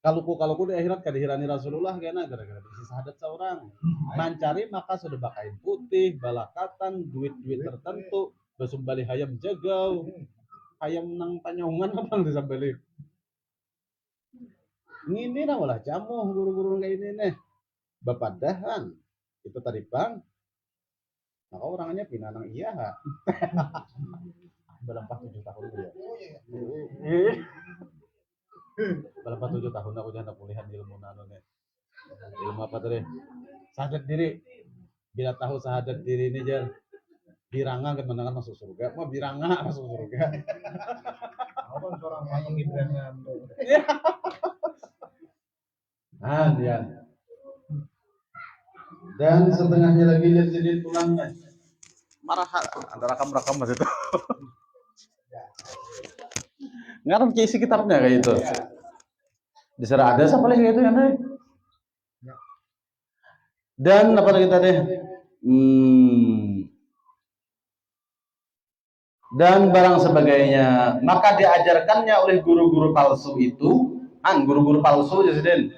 Kalau di akhirat kadihirani Rasulullah kena gara-gara bisi sahadat seorang. Mancari maka sudah bakain putih, balakatan, duit-duit tertentu. Basumbali hayam jagau, hayam nang panyongan apa yang disambali. Ini nah malah jamu guru-guru kayak ini nih. Bapak dahan itu tadi bang. Maka orangnya pindah nang iya ha. Berapa 7 tahun ya. Berapa 7 tahun aku jangan kuliah ilmu nano nih. Ilmu apa tadi? Sahadat diri. Bila tahu sahadat diri ini jar. Biranga kan mendengar masuk surga, mah biranga masuk surga. Aku kan seorang payung Ibrahim. Ya. Dan setengahnya lagi jadi tulangnya. Marah antara rakam mas itu. Ngarang isi kitabnya kayak itu. Di sana ada siapa lagi itu ya nih? Dan apa lagi tadi? Dan barang sebagainya, maka diajarkannya oleh guru-guru palsu itu, guru-guru palsu Jasiden.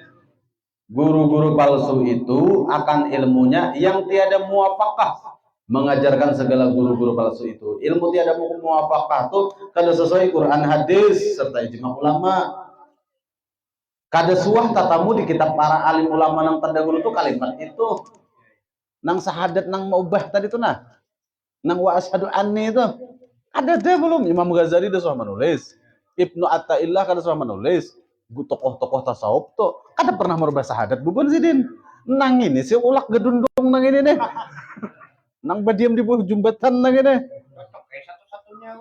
Guru-guru palsu itu akan ilmunya yang tiada muafakah, mengajarkan segala guru-guru palsu itu. Ilmu tiada muafakah tuh kada sesuai Quran hadis serta ijma ulama. Kada suah tatamu di kitab para alim ulama nang terdahulu tuh kalimat itu. Nang sahadat nang maubah tadi tuh nah. Nang wa asyhadu anni itu. Ada deh belum? Imam Ghazali udah sudah menulis. Ibnu Atta'illah kan sudah menulis. Tokoh-tokoh tasawuf tuh kada pernah merubah sahadat bukan sih Din. Nang ini si ulak gedundung nang ini nih. Nang badiam di bawah jembatan nang ini. Cocok kayak satu-satunya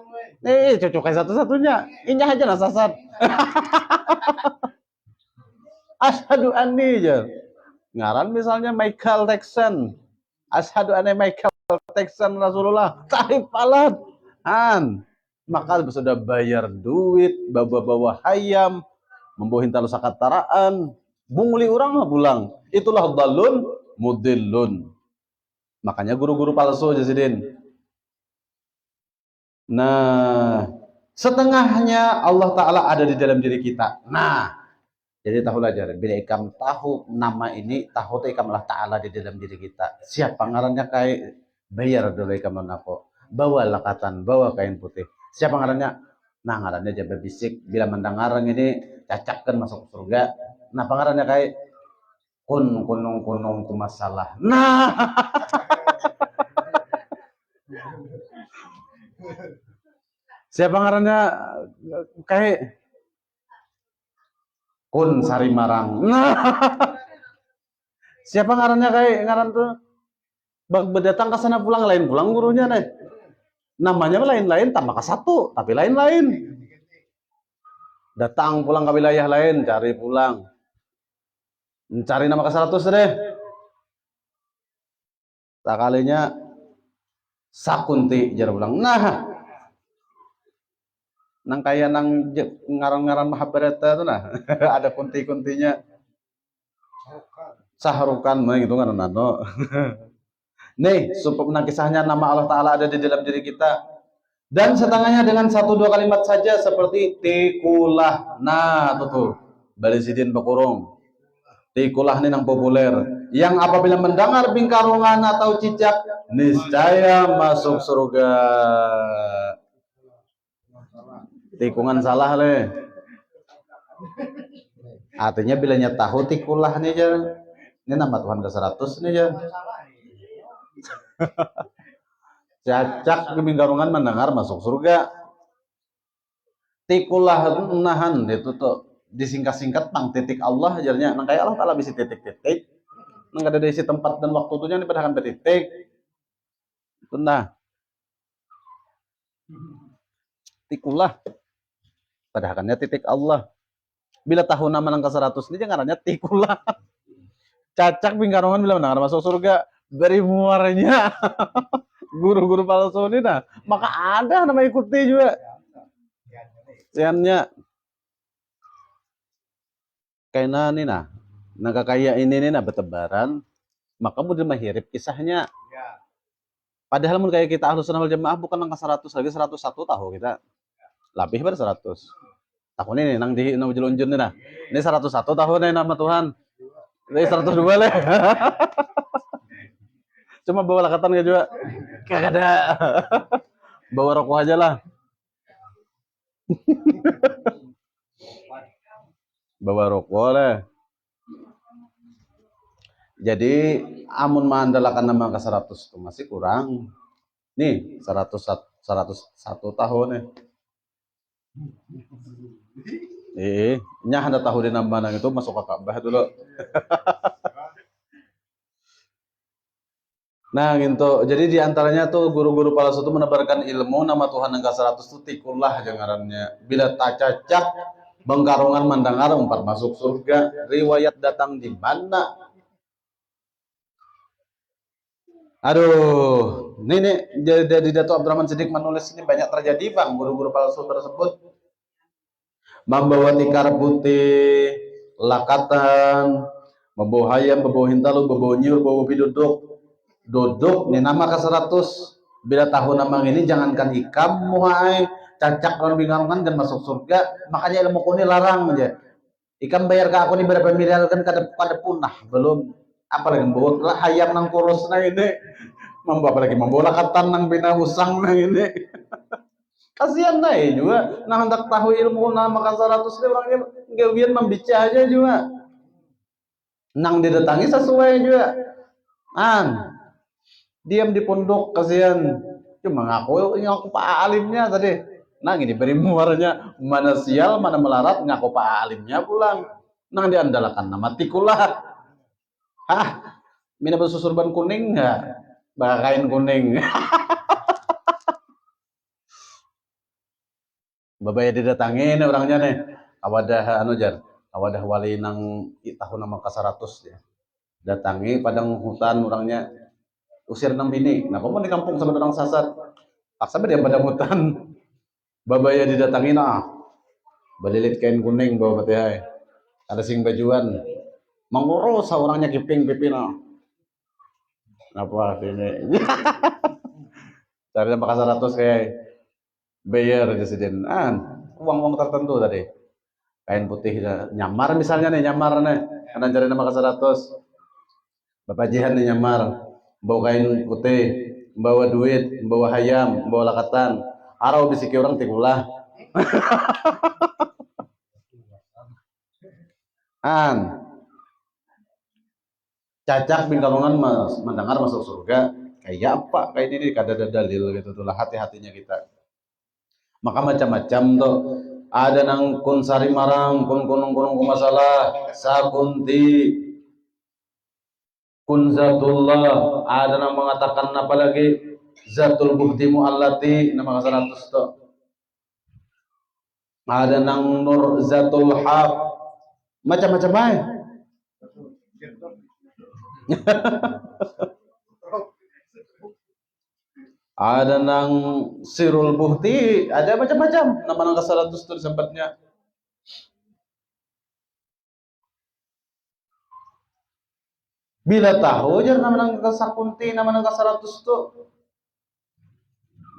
Cocok kayak satu-satunya. Ini aja nasasat. Asyhadu anni aja. Ngaran misalnya Michael Jackson. Asyhadu anni Michael Jackson Rasulullah. Tarif alat. Maka sudah bayar duit, bawa-bawa hayam, membawa hintalu sakataraan, bungli orang pulang. Itulah dalun mudillun. Makanya guru-guru palsu Jasidin. Nah, setengahnya Allah Ta'ala ada di dalam diri kita. Nah, jadi tahulah jalan. Bila ikam tahu nama ini, tahu ikam Allah Ta'ala di dalam diri kita. Siapa ngarannya kayak bayar dulu ikam nako. Bawa lakatan, bawa kain putih. Siapa ngarannya? Nah ngarannya jabe bisik. Bila mendengarang ini cacakkan masuk surga. Nah pengarannya kayak kunung ku masalah. Nah siapa ngarannya kayak kun sari marang. Nah siapa ngarannya kayak ngaran tuh berdatang ke sana pulang lain pulang gurunya nih. Namanya lain-lain, tambah ke satu, tapi lain-lain. Datang pulang ke wilayah lain, cari pulang. Mencari nama ke 100 deh. Tak kalinya Sakunti jar pulang. Nah, nang kaya nang ngaran-ngaran Mahabharata itu nah, ada kunti-kuntinya. Sahrukan, mah gitu kan nano. Nih, supaya kisahnya nama Allah Ta'ala ada di dalam diri kita. Dan setengahnya dengan 1-2 kalimat saja seperti tikulah. Nah, tuh. Balisidin Bakurung. Tikulah ini yang populer. yang apabila mendengar bingkarungan atau cicak niscaya masuk surga. Tikungan salah le. Artinya bilanya tahu tikulah nih jar. Ini nama Tuhan ke-100 nih jar. Cacak bingkarungan mendengar masuk surga. Tikulah nahan itu tuh disingkat-singkat pang titik Allah ajarnya. Nang kayak Allah Taala bisa titik-titik. Nang ada di tempat dan waktu tunya ini padahal titik. Itu nah. Tikulah padahalnya titik Allah. Bila tahun nama nang ke-100 ini jangannya tikulah. Cacak bingkarungan bila mendengar masuk surga beri muaranya. Guru-guru palsu ini nah, maka ada nama ikuti juga. Siannya kayaknya nih nah, naga kaya ini nih nah bertebaran, maka mudah mahirip kisahnya. Padahal mun kayak kita Ahlus Sunnah wal Jamaah bukan angka 100 lagi 101 tahu kita. Lebih ber 100. Tahun ini nang di nang jelunjun nih nah. Ini 101 tahun nih nama Tuhan. Ini 102 lah. Cuma bawa lakatan gak juga? Kagak ada. Bawa rokok aja lah. Bawa rokok lah. Jadi amun mandalakan nama ke 100 itu masih kurang. Nih 101 tahun nih. Nya Anda tahu di nama itu masuk ke Ka'bah dulu. Nah gitu, jadi diantaranya tuh guru-guru palsu itu menebarkan ilmu nama Tuhan yang ke-100 itu tikulah jangarannya. Bila tak cacak, bengkarungan mendengar umpat masuk surga. Riwayat datang di mana? Aduh, ini dari Dato' Abdurrahman Siddiq menulis ini banyak terjadi bang, guru-guru palsu tersebut. Membawa tikar putih, lakatan, membawa hayam, membawa hintalu, membawa nyur, membawa biduduk. Duduk nih nama ke-100 bila tahun nama ini jangankan ikam muhai cacak dan bingangan dan masuk surga, makanya ilmu ini larang aja. Ikam bayar ke aku nih berapa miliar kan kada punah belum, apalagi membawa hayam nang kurus nang ini, membawa apalagi membawa lakatan nang bina usang nang ini. Kasihan nah juga nang hendak tahu ilmu nama ke-100 ini orangnya gawian membaca aja juga. Nang didatangi sesuai juga. Diam di pondok kasihan, cuma ngaku pak alimnya tadi. Nah ini beri muaranya mana sial mana melarat ngaku pak alimnya pulang. Nang diandalkan nama tikulah. Mina bersusurban kuning nggak? Kain kuning. Babaya didatangin orangnya nih. Awadah jar, awadah wali nang tahun nama ke-100 ya. Datangi padang hutan orangnya. Usir 6 bini. Nah, kamu di kampung sama orang sasar. Paksa dia pada hutan. Babaya didatangin balilit kain kuning bawa patihai. Ada sing bajuan. Mengurus orangnya kiping pipin Apa ini? Cari nama ke-100 kayak bayar presiden. Uang-uang tertentu tadi. Kain putih nyamar misalnya nih, nyamar nih. Karena cari nama ke-100. Bapak Jihan nih nyamar. Bawa kain putih, bawa duit, bawa hayam, bawa lakatan. Arau bisiki orang tikulah. Cacak bingkarungan mendengar masuk surga. Kayak apa? Kayak ini kada ada dalil gitu tuh lah, hati-hatinya kita. Maka macam-macam tuh. Ada nang kun sari marang, kun kunung masalah, sakunti, kun zatullah, ada yang mengatakan apa lagi zatul bukti mu'allati nama 100 tuh. Ada nang nur zatul haq, macam-macam aja. Ada nang sirul bukti, ada macam-macam nama nang 100 tuh sempatnya. Bila tahu aja nama nang sakunti, nama nang 100 tuh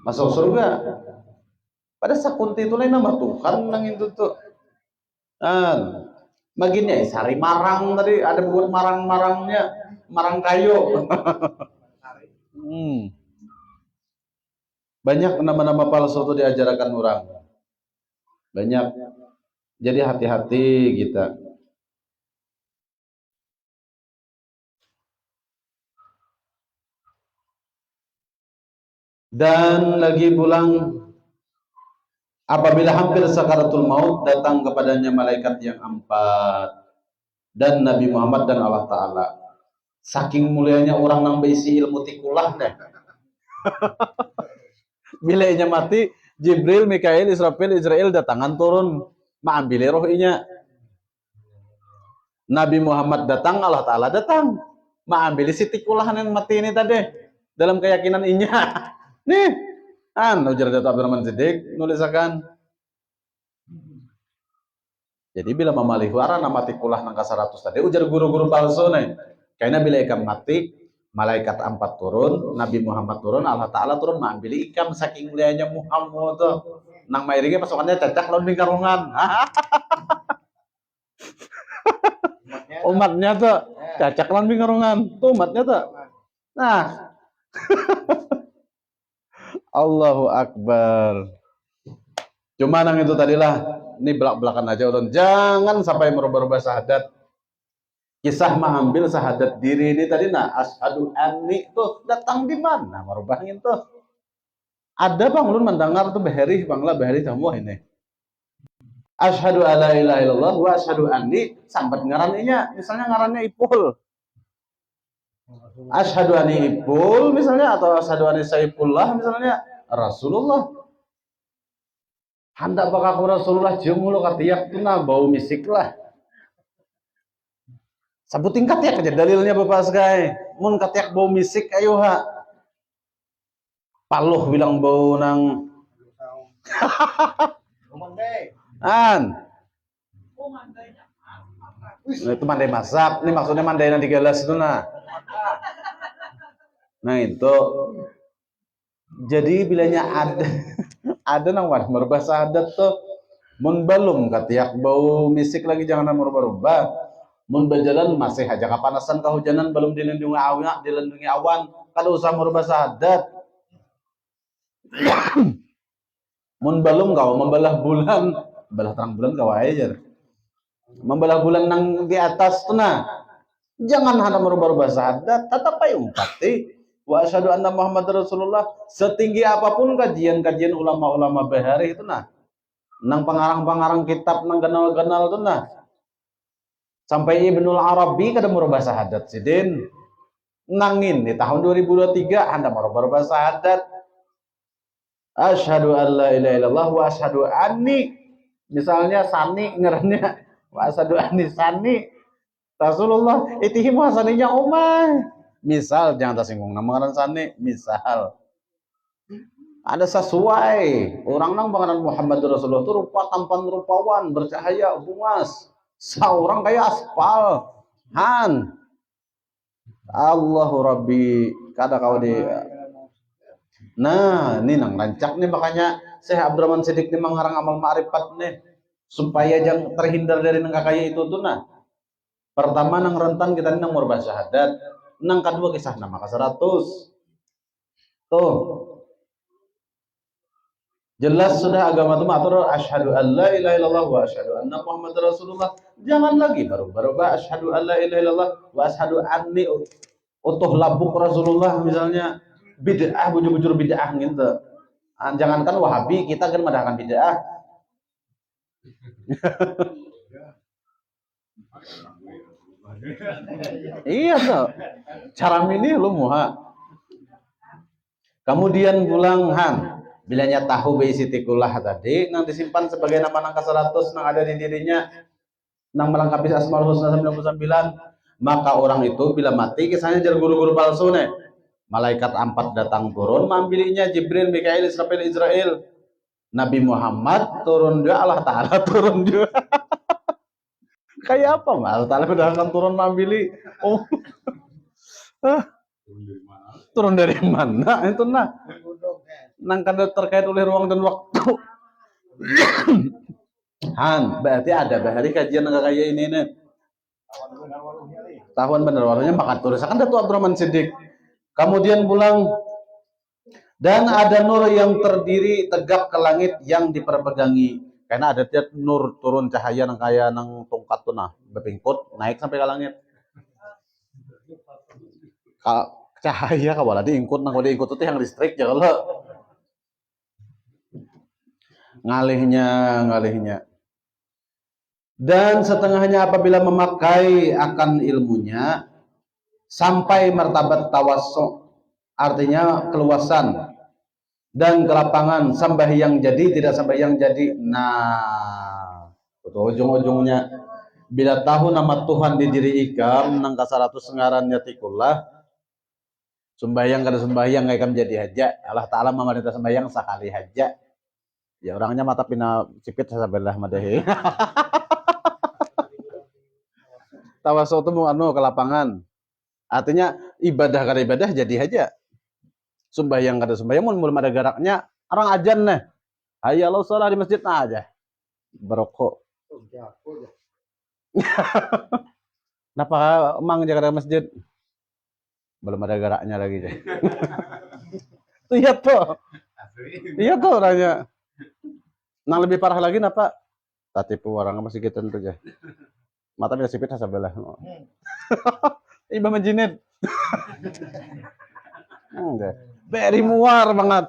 masuk surga. Pada sakunti itu lain nama Tuhan nang itu tuh. Maginya sari marang tadi ada buat marang-marangnya. marang kayo. Banyak nama-nama palsu itu diajarkan orang. Banyak. Jadi hati-hati kita. Dan lagi pulang, apabila hampir sakaratul maut, datang kepadanya malaikat yang empat dan Nabi Muhammad dan Allah Ta'ala. Saking mulianya orang nang berisi ilmu tikulah deh. Bila inya mati, Jibril, Mikail, Israfil, Israel datangan turun mengambil rohnya. Nabi Muhammad datang, Allah Ta'ala datang mengambil si tikulah yang mati ini tadi dalam keyakinan inya. Nih, ujar Dato' Abdurrahman Siddiq nulisakan. Jadi bila memalih wara nama tikulah nangka 100 tadi ujar guru-guru palsu nih. Karena bila ikam mati, malaikat 4 turun, Nabi Muhammad turun, Allah Ta'ala turun mengambil ikam saking mulianya Muhammad tuh. Nang mairige pasukannya cacak lawan karungan. Umatnya tuh cacak lawan karungan. Tuh umatnya tuh. Nah. Allahu Akbar. Cuma nang itu tadilah, ini belak-belakan aja udah. Jangan sampai merubah-rubah syahadat. Kisah mengambil syahadat diri ini tadi, nah asyhadu anni tuh datang di mana merubahin tuh. Ada bang ulun mendengar tuh beheri bangla beheri semua ini. Asyhadu alla ilaha illallah wa asyhadu anni sambat ngarannya, misalnya ngarannya Ipul. Asyhadu anni Ipul misalnya, atau asyhadu anni Saifullah misalnya, Rasulullah. Hendak bakaku Rasulullah jeung mulu katiak tuh nah bau misik lah. Sabut tingkat ya aja dalilnya Bapak sekali. Mun katiak bau misik ayo ha. Paluh bilang bau nang. Nah, itu mandai masak. Ini maksudnya mandai nanti gelas itu nah. Nah itu. Jadi bilanya ada nang wadah merubah syahadat tuh. Mun balum katiak bau misik lagi jangan merubah-rubah. Mun berjalan masih aja kepanasan kehujanan belum dilindungi awan, kada usah merubah syahadat. Mun balum kau membelah bulan, belah terang bulan kau aja. Membelah bulan nang di atas tuh nah. Jangan hendak merubah-rubah syahadat, tetap payung pati. Wa asyhadu anna Muhammad Rasulullah. Setinggi apapun kajian-kajian ulama-ulama bahari itu nah. Nang pengarang-pengarang kitab nang kenal-kenal tuh nah. Sampai Ibnul Arabi kada merubah syahadat sidin. Nangin di tahun 2023 Anda merubah syahadat. Asyhadu alla ilaha illallah wa asyhadu anni. Misalnya Sani ngarannya wa asyhadu anni Sani Rasulullah. Itihim hasaninya umay. Misal jangan tersinggung nama ngaran Sani, misal. Ada sesuai orang nang pengaran Muhammad Rasulullah itu rupa tampan rupawan, bercahaya, bungas. Seorang kayak aspal, Allahu Rabbi, kada kau di. Nah, ini nang rancak nih makanya Syekh Abdurrahman Siddiq nih mengarang amal ma'rifat nih supaya jangan terhindar dari nang kakaya itu tuh nah. Pertama nang rentan kita nang merubah syahadat, nang kedua kisah nama ke 100. Tuh. Jelas sudah agama itu matur asyhadu alla ilaha illallah wa asyhadu anna Muhammadar Rasulullah. Jangan lagi baru-baru asyhadu alla ilaha illallah wa asyhadu anni utuh labuk Rasulullah misalnya bid'ah bujur-bujur bid'ah gitu. Jangankan Wahabi kita kan madahkan bid'ah. Iya tuh. Cara ini lu muha. Kemudian pulang bilanya tahu beisi tikulah tadi nang disimpan sebagai nama angka 100 nang ada di dirinya nang melengkapi Asmaul Husna 99, maka orang itu bila mati kisahnya jar guru-guru palsu nih. Malaikat 4 datang turun mengambilinya Jibril, Mikail, Israfil, Israel. Nabi Muhammad turun juga, Allah Ta'ala turun juga. Kayak apa Allah Ta'ala udah akan turun mengambil. Oh. Turun dari mana? Itu nah. Nang kada terkait oleh ruang dan waktu. Berarti ada bahari kajian kayak ini nih. Tahuan bener walunya maka tulis kan Datuk Abdurrahman Siddiq. Kemudian pulang dan ada nur yang terdiri tegap ke langit yang diperpegangi. Karena ada tiap nur turun cahaya nang kaya nang tongkat tuh nah bepingput naik sampai ke langit. Cahaya kawalah diingkut nang diingkut itu yang listrik ya kalau ngalihnya. Dan setengahnya apabila memakai akan ilmunya sampai martabat tawassu, artinya keluasan dan kelapangan, sambahyang jadi tidak sambahyang jadi. Nah, itu ujung-ujungnya bila tahu nama Tuhan di diri ikam nang kasaratus ngarannya tikullah sembahyang kada sembahyang ikam jadi haja. Allah Ta'ala memerintah sembahyang sekali haja. Ya orangnya mata pina cipit sasabelah madahi. Tawassul itu ke lapangan. Artinya ibadah kada ibadah jadi aja. Sembahyang kada sembahyang mun belum ada garaknya, orang ajan nih. Hayalau shalah di masjid nah aja. Berokok. Kenapa emang jaga masjid? Belum ada garaknya lagi. Iya tuh orangnya. Nang lebih parah lagi napa? Tatipu orang masih gitu aja. Mata bisa sipit sabelah. Iba menjinit. Beri muar banget.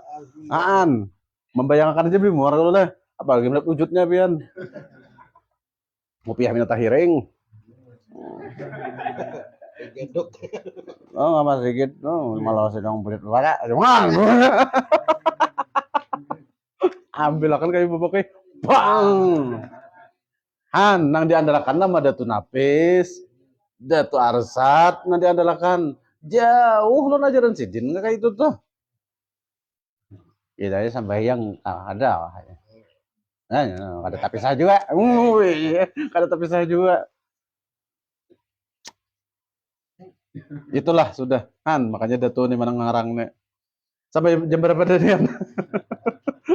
Membayangkan aja beri muar kalau lah. Apalagi melihat wujudnya pian. Ngopi hamil tahiring. Oh nggak mas sedikit. Oh malah sedang berit wala. Jangan. Ambil akan kayu boboknya. Bang. Nang diandalkan nama Datu Napis, Datu Arsat, nang diandalkan jauh lo ajaran sidin nggak kayak itu tuh. Ya dari sampai yang ada, ada tapi saya juga, ada tapi saya juga. Itulah sudah, makanya Datu nih mana ngarang nih. Sampai jam berapa tadi?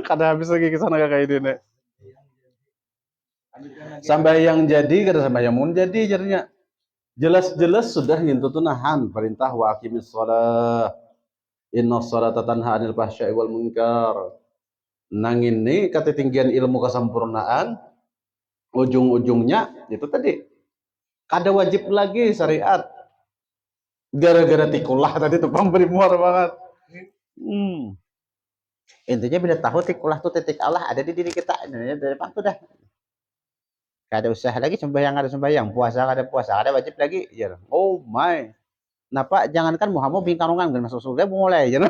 Kada habis lagi ke sana kayak ini nih. Sampai yang jadi kada sampai yang mun jadi jadinya jelas-jelas sudah nyentuh nahan perintah wa aqimis shalah inna sholata tanha 'anil fahsya'i wal munkar. Nang ini ketinggian ilmu kesempurnaan ujung-ujungnya itu tadi kada wajib lagi syariat gara-gara tikulah tadi tuh pemberi muar banget. Intinya bila tahu tikulah tuh titik Allah ada di diri kita dari waktu dah. Kada usah lagi sembahyang ada sembahyang, puasa ada wajib lagi. Ya. Oh my. Napa jangankan Muhammad bingkarungan dan masuk surga mulai ya.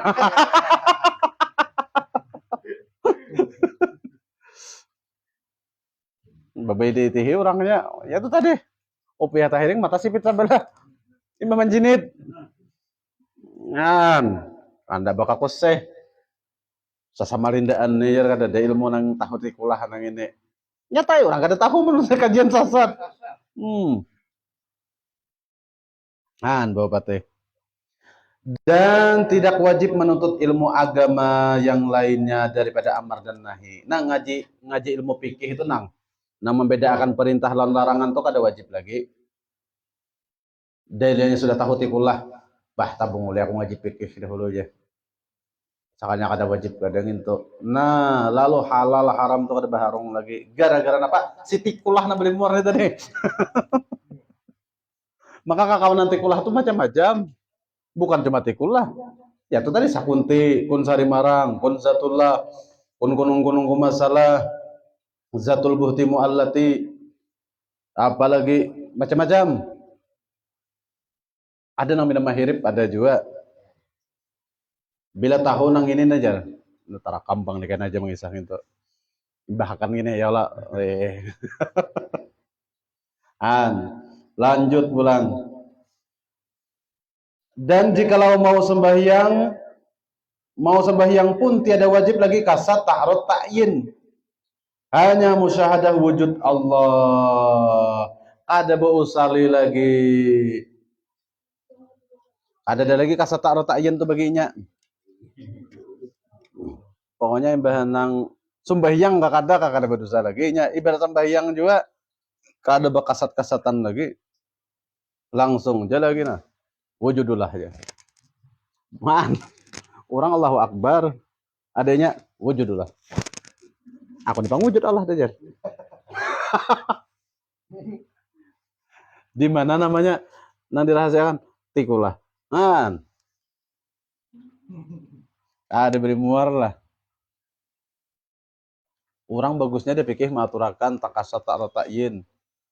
Babai di tihi orangnya ya itu tadi. Opiah tahiring mata sipit sabelah. Imam manjinid. Anda bakal kuseh. Sasamarindaan nih ya kada ada ilmu nang tahu tikulah nang ini. Nyata orang kada tahu menurut kajian sasat. Bapak teh. Dan tidak wajib menuntut ilmu agama yang lainnya daripada amar dan nahi. Nah ngaji ilmu fikih itu nang membedakan perintah dan larangan itu kada wajib lagi. Dalilnya sudah tahu tikulah. Tabung oleh aku ngaji fikih dahulu aja. Sakanya kada wajib kadang itu. Nah, lalu halal haram tuh kada baharong lagi. Gara-gara apa? Si tikulah na beli muar tadi. Maka kakawanan tikulah itu macam-macam. Bukan cuma tikulah. Ya itu tadi sakunti, kun sari marang, kun zatullah, kun kunung kumasalah, zatul buhti muallati. Apalagi macam-macam. Ada nang minam mahirib, ada juga. Bila tahu nang ini aja, tara kampang nih kan aja mengisah itu. Bahkan gini ya Allah. Lanjut pulang. Dan jikalau mau sembahyang pun tiada wajib lagi kasat ta'arud ta'yin. Hanya musyahadah wujud Allah. Ada usali lagi. Ada lagi kasat ta'arud ta'yin tuh baginya. Pokoknya bahanang sembahyang kakada berdosa lagi nya ibarat sembahyang juga kada bekasat-kasatan lagi Langsung aja lagi nah. Wujudullah aja. Man, orang Allahu Akbar, adanya wujudullah. Aku nih wujud Allah aja. Di mana namanya? Nang dirahasiakan tikulah. Man. Ada beri muar lah. Orang bagusnya dia pikir maturakan takasat ta'rotayin.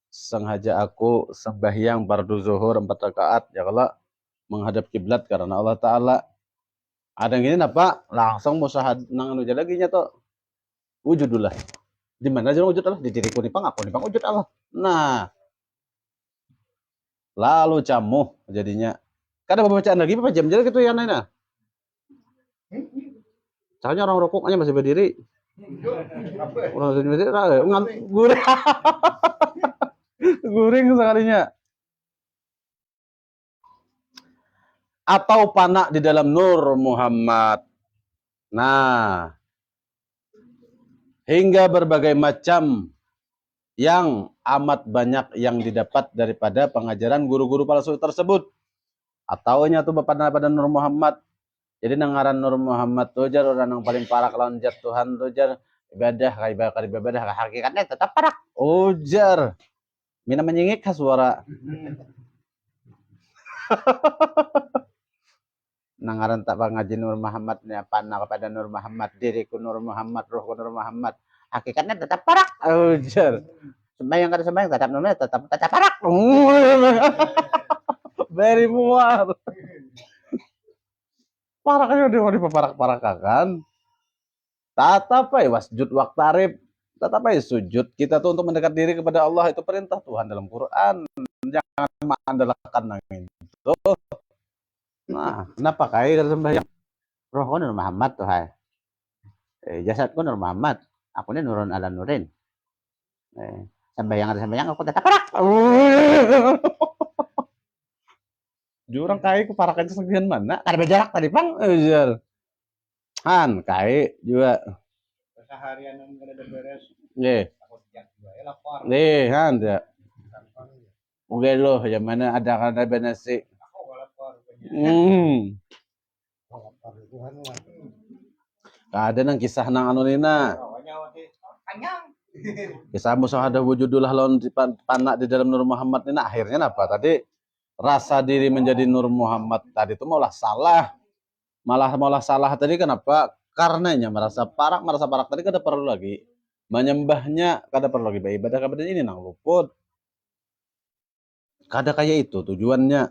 Sengaja aku sembahyang fardu zuhur 4 rakaat ya kalau menghadap kiblat karena Allah Ta'ala. Ada yang gini apa? Langsung musahad nang anu lagi nya to. Wujudullah. Di mana aja wujud Allah? Di diriku nipang aku nipang wujud Allah. Nah. Lalu camuh jadinya. Kada bacaan lagi apa jam gitu ya Nana. Soalnya orang rokok aja masih berdiri. Orang masih berdiri guring. Guring sekalinya. Atau panak di dalam Nur Muhammad. Nah, hingga berbagai macam yang amat banyak yang didapat daripada pengajaran guru-guru palsu tersebut. Ataunya tuh pada Nur Muhammad. Jadi nangaran Nur Muhammad tuh jar orang yang paling parah lawan jat Tuhan tuh jar ibadah hakikatnya tetap parah. Ujar. Mina menyingik suara. Nangaran tak ngaji Nur Muhammad ni panah kepada Nur Muhammad, diriku Nur Muhammad, rohku Nur Muhammad. Hakikatnya tetap parak. Ujar. Sembahyang kada sembahyang tetap parak. Very muar. Paraknya udah mau diparak-parakakan. Tatap ay wasjud waqtarib. Tatap ay sujud kita tuh untuk mendekat diri kepada Allah itu perintah Tuhan dalam Quran. Jangan mengandalkan nang itu. Nah, kenapa kaya kada sembahyang? Rohku Nur Muhammad tuh hai. Jasadku Nur Muhammad. Aku ini nurun ala nurin. Sembahyang aku tetap parak. Jurang kaya ku parakan segian mana? Kada berjarak tadi pang. Ujar. Han kaya juga. Seharian yang kada beres. Nih. Aku siap juga ya lapar. Nih, han ya. Oke loh, yang mana ada kada benasi. Aku lapar. Ada nang kisah nang anu nina. Kisah musahadah wujudullah lawan panak di dalam Nur Muhammad nina akhirnya apa tadi? Rasa diri menjadi Nur Muhammad tadi itu malah salah. Malah salah tadi kenapa? Karenanya merasa parak tadi kada perlu lagi menyembahnya, kada perlu lagi beribadah kepada ini nang luput. Kada kayak itu tujuannya.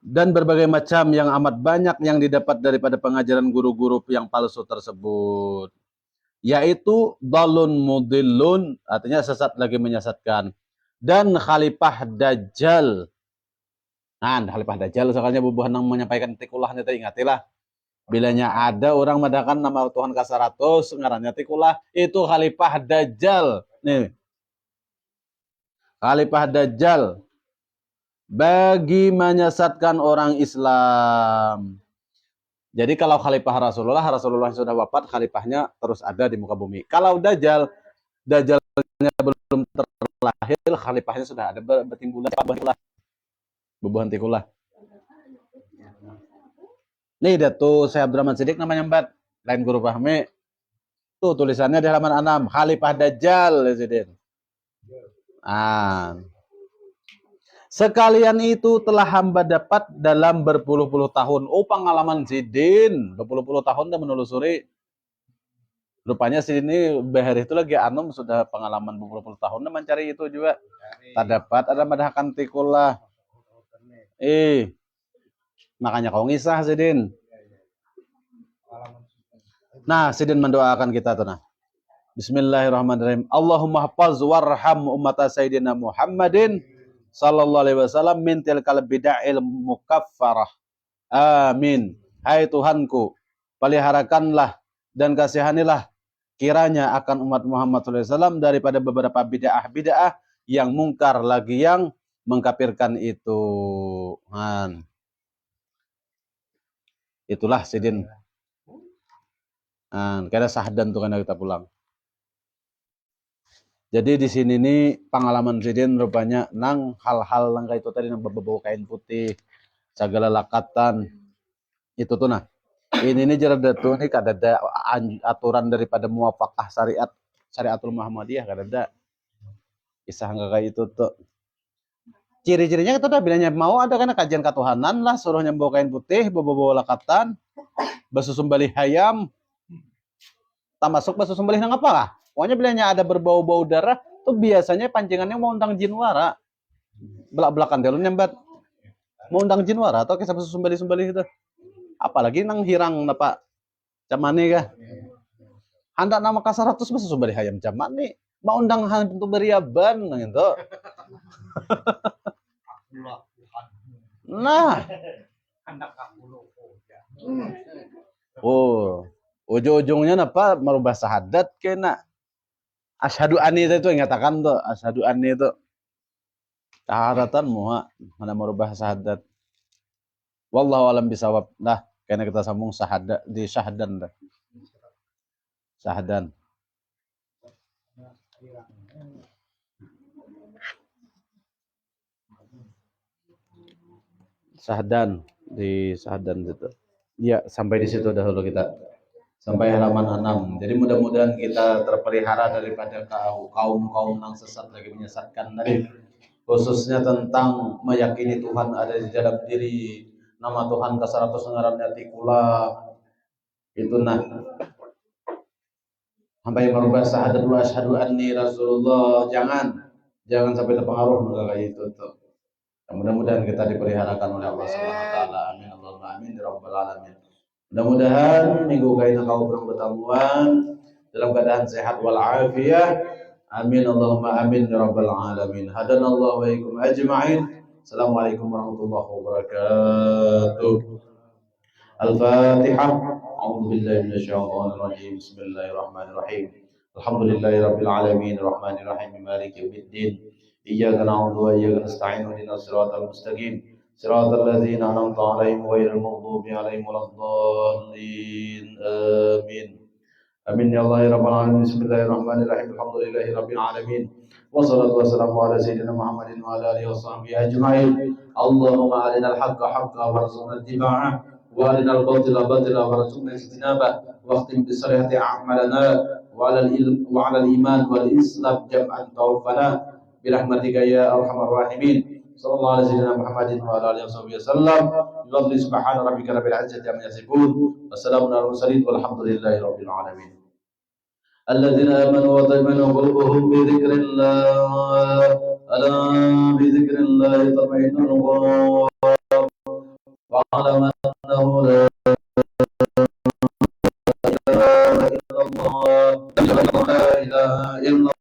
Dan berbagai macam yang amat banyak yang didapat daripada pengajaran guru-guru yang palsu tersebut. Yaitu dalun mudillun, artinya sesat lagi menyesatkan. Dan Khalifah Dajjal. Nah, Khalifah Dajjal soalnya bubuhan yang menyampaikan tikulahnya tadi ingatilah. Bilanya ada orang madakan nama Tuhan K100 ngarannya tikulah, itu Khalifah Dajjal. Nih. Khalifah Dajjal bagi menyesatkan orang Islam. Jadi kalau Khalifah Rasulullah sudah wafat, Khalifahnya terus ada di muka bumi. Kalau Dajjalnya belum terlahir, Khalifahnya sudah ada bertimbulan bubuhan tikulah. Nih dah tuh saya Abdurrahman Siddiq namanya Mbak, lain guru Fahmi. Tuh tulisannya di halaman 6, Khalifah Dajjal Sidin. Sekalian itu telah hamba dapat dalam berpuluh-puluh tahun. Oh, pengalaman Sidin. Berpuluh-puluh tahun dah menelusuri. Rupanya Sidin ini behar itu lagi anum sudah pengalaman berpuluh-puluh tahun dah mencari itu juga. Tak dapat ada madahkan tikulah. Makanya kau ngisah Sidin. Nah, Sidin mendoakan kita tuh nah. Bismillahirrahmanirrahim. Allahumma hafaz warham ummata Sayyidina Muhammadin sallallahu alaihi wasallam min tilkal bid'il mukaffarah. Amin. Hai Tuhanku, peliharakanlah dan kasihanilah kiranya akan umat Muhammad sallallahu alaihi wasallam daripada beberapa bid'ah yang mungkar lagi yang mengkafirkan itu. Itulah Sidin. Kena sahdan tuh karena kita pulang. Jadi di sini nih pengalaman Sidin rupanya nang hal-hal yang kayak itu tadi nang berbau kain putih, segala lakatan itu tuh nah. Ini nih jarada tuh nih kada ada aturan daripada muafakah syariatul Muhammadiyah kada ada. Kisah kayak itu tuh. Ciri-cirinya kita udah bilangnya mau ada karena kajian ketuhanan lah suruh nyembawa kain putih, bawa lakatan, basu sembelih ayam, tak masuk basu sembelih nang apa lah? Pokoknya bilangnya ada berbau-bau darah tuh biasanya pancingannya mau undang jin wara. Belak-belakan dia lu nyambat mau undang jin wara atau kisah basu sembelih itu. Apalagi nang hirang napa camane kah? Hendak nama kasaratus basu sembelih ayam camane mau undang hantu beriaban gitu. Nah, oh, ujung-ujungnya apa merubah syahadat kena asyhadu anni itu ingatakan tuh asyhadu anni itu taharatan muha mana merubah syahadat. Wallahu alam bisawab. Nah, karena kita sambung syahadat di syahdan dah. Syahdan. Syahdan di syahdan itu. Ya, sampai di situ dahulu kita. Sampai halaman 6. Jadi mudah-mudahan kita terpelihara daripada kaum-kaum yang sesat lagi menyesatkan tadi. Khususnya tentang meyakini Tuhan ada di dalam diri, nama Tuhan ke-100 ngarannya tikula. Itu nah. Sampai merubah syahadat wa asyhadu anni Rasulullah. Jangan sampai terpengaruh kayak itu tuh. Mudah-mudahan kita dipeliharakan oleh Allah Subhanahu wa taala. Amin Allahumma amin ya rabbal alamin. Mudah-mudahan minggu kain kau berpertemuan dalam keadaan sehat wal afiyah. Amin Allahumma amin ya rabbal alamin. Hadanallahu wa iyyakum ajma'in. Assalamualaikum warahmatullahi wabarakatuh. Al-Fatihah. A'udzu billahi minasyaitonir rajim. Bismillahirrahmanirrahim. Alhamdulillahirabbil alamin arrahmanir rahim maliki yaumiddin. Iyyaka na'budu wa iyyaka nasta'in ihdinas siratal mustaqim. Siratal ladzina an'amta 'alaihim ghairil maghdubi 'alaihim waladdallin. Amin. Amin ya Allah ya rabbal alamin. Bismillahirrahmanirrahim. Alhamdulillahi rabbil alamin. Wassalatu wassalamu ala sayyidina Muhammadin wa ala alihi washabbihi ajma'in. Allahumma arinal haqqa haqqan warzuqna ittiba'ah wa arinal batila batila warzuqna ijtinabah wa khtim bi salihati a'malana wa 'ala al-iman wal islam jam'an tawaffana birahmatika ya arhamar rahimin. Sallallahu alaihi wasallam Muhammadin wa ala alihi wasallam. Billahi subhana rabbika rabbil izzati amma yasifun. Wassalamun ala mursalin walhamdulillahi rabbil alamin. Alladzina amanu wa ta'immanu qulubuhum bi dzikrillah. Ala bi dzikrillah tatma'innul qulub. Wa 'alamu annahu la ilaha illallah. La ilaha illallah.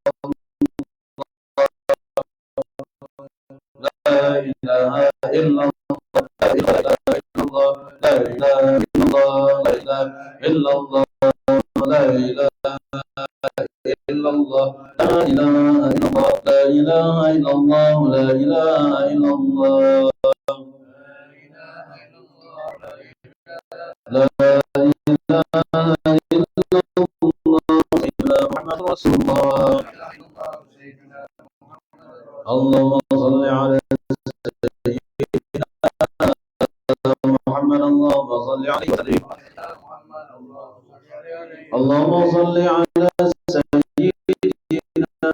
لا إله إلا الله لا إله إلا الله لا إله إلا الله لا إله إلا الله لا إله إلا الله لا إله إلا الله لا إله إلا الله لا إله إلا الله سيدنا محمد رسول الله اللهم صل على محمد اللهم صل عليه وسلم اللهم صل على سيدنا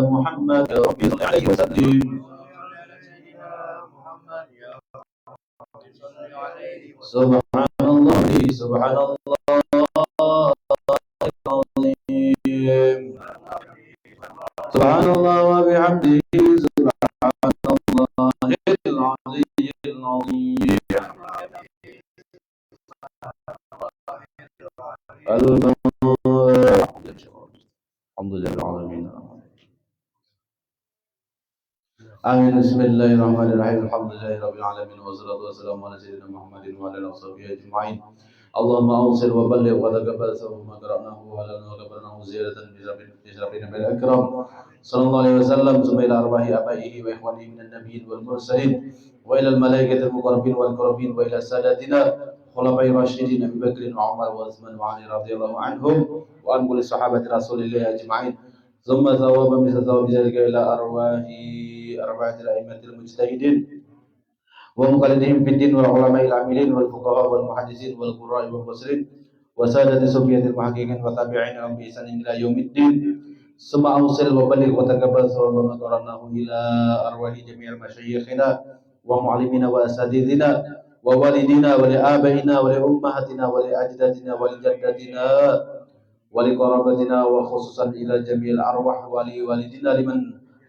محمد ربي صل عليه وسلم سبحان الله سبحان الله العظيم سبحان الله وبحمده سبحان الله العلي العظيم الحمد لله العالمين آمين بسم الله الرحمن الرحيم الحمد لله رب العالمين والصلاة والسلام على سيدنا محمد وعلى آله وصحبه أجمعين اللهم أوصل وبلغ وتقبل سوى ما قرأناه وقبلناه زيادة في شرف النبي الأكرم صلى الله عليه وسلم ثم إلى أرواح آبائه وإخوانه من النبيين والمرسلين وإلى الملائكة المقربين والكربين وإلى سادتنا خلفاء الراشدين أبي بكر وعمر وعثمان وعلي رضي الله عنهم وعن كل صحابة رسول الله أجمعين ثم ثوابا مثل ثواب ذلك إلى أرواح أربعة الأئمة المجتهدين ومقلدهم في الدين والعلماء العاملين والفقهاء والمحدثين والقراء والمفسرين وسادة صوفية المحققين وتابعين لهم بإحسان إلى يوم الدين ثم أوصل وبلغ وتقبل ثواب ما قرأناه إلى أرواح جميع مشايخنا ومعلمينا وأساتذتنا ووالدينا ولآبائنا ولأمهاتنا ولأجدادنا ولجداتنا ولقرابتنا وخصوصا إلى جميع الأرواح ولوالدنا لمن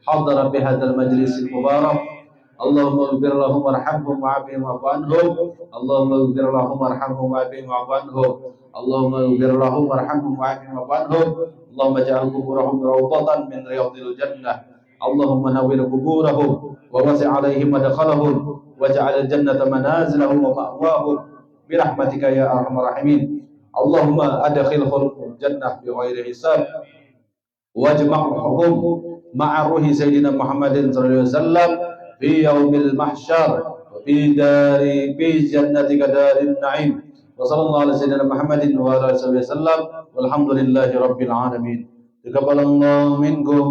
حضر بهذا المجلس المبارك اللهم اغفر لهم وارحمهم وعافهم واعف عنهم اللهم اغفر لهم وارحمهم وعافهم واعف عنهم اللهم اغفر لهم وارحمهم وعافهم واعف عنهم اللهم اجعل قبورهم روضة من رياض الجنة اللهم نور قبورهم ووسع عليهم مدخلهم واجعل الجنة منازلهم ومأواهم برحمتك يا أرحم الراحمين اللهم أدخلهم الجنة بغير حساب واجمعهم مع روح سيدنا محمد صلى الله عليه وسلم في يوم المحشر في جنتك دار النعيم وصلى الله على سيدنا محمد وعلى اله وصحبه وسلم والحمد لله رب العالمين تقبل الله منكم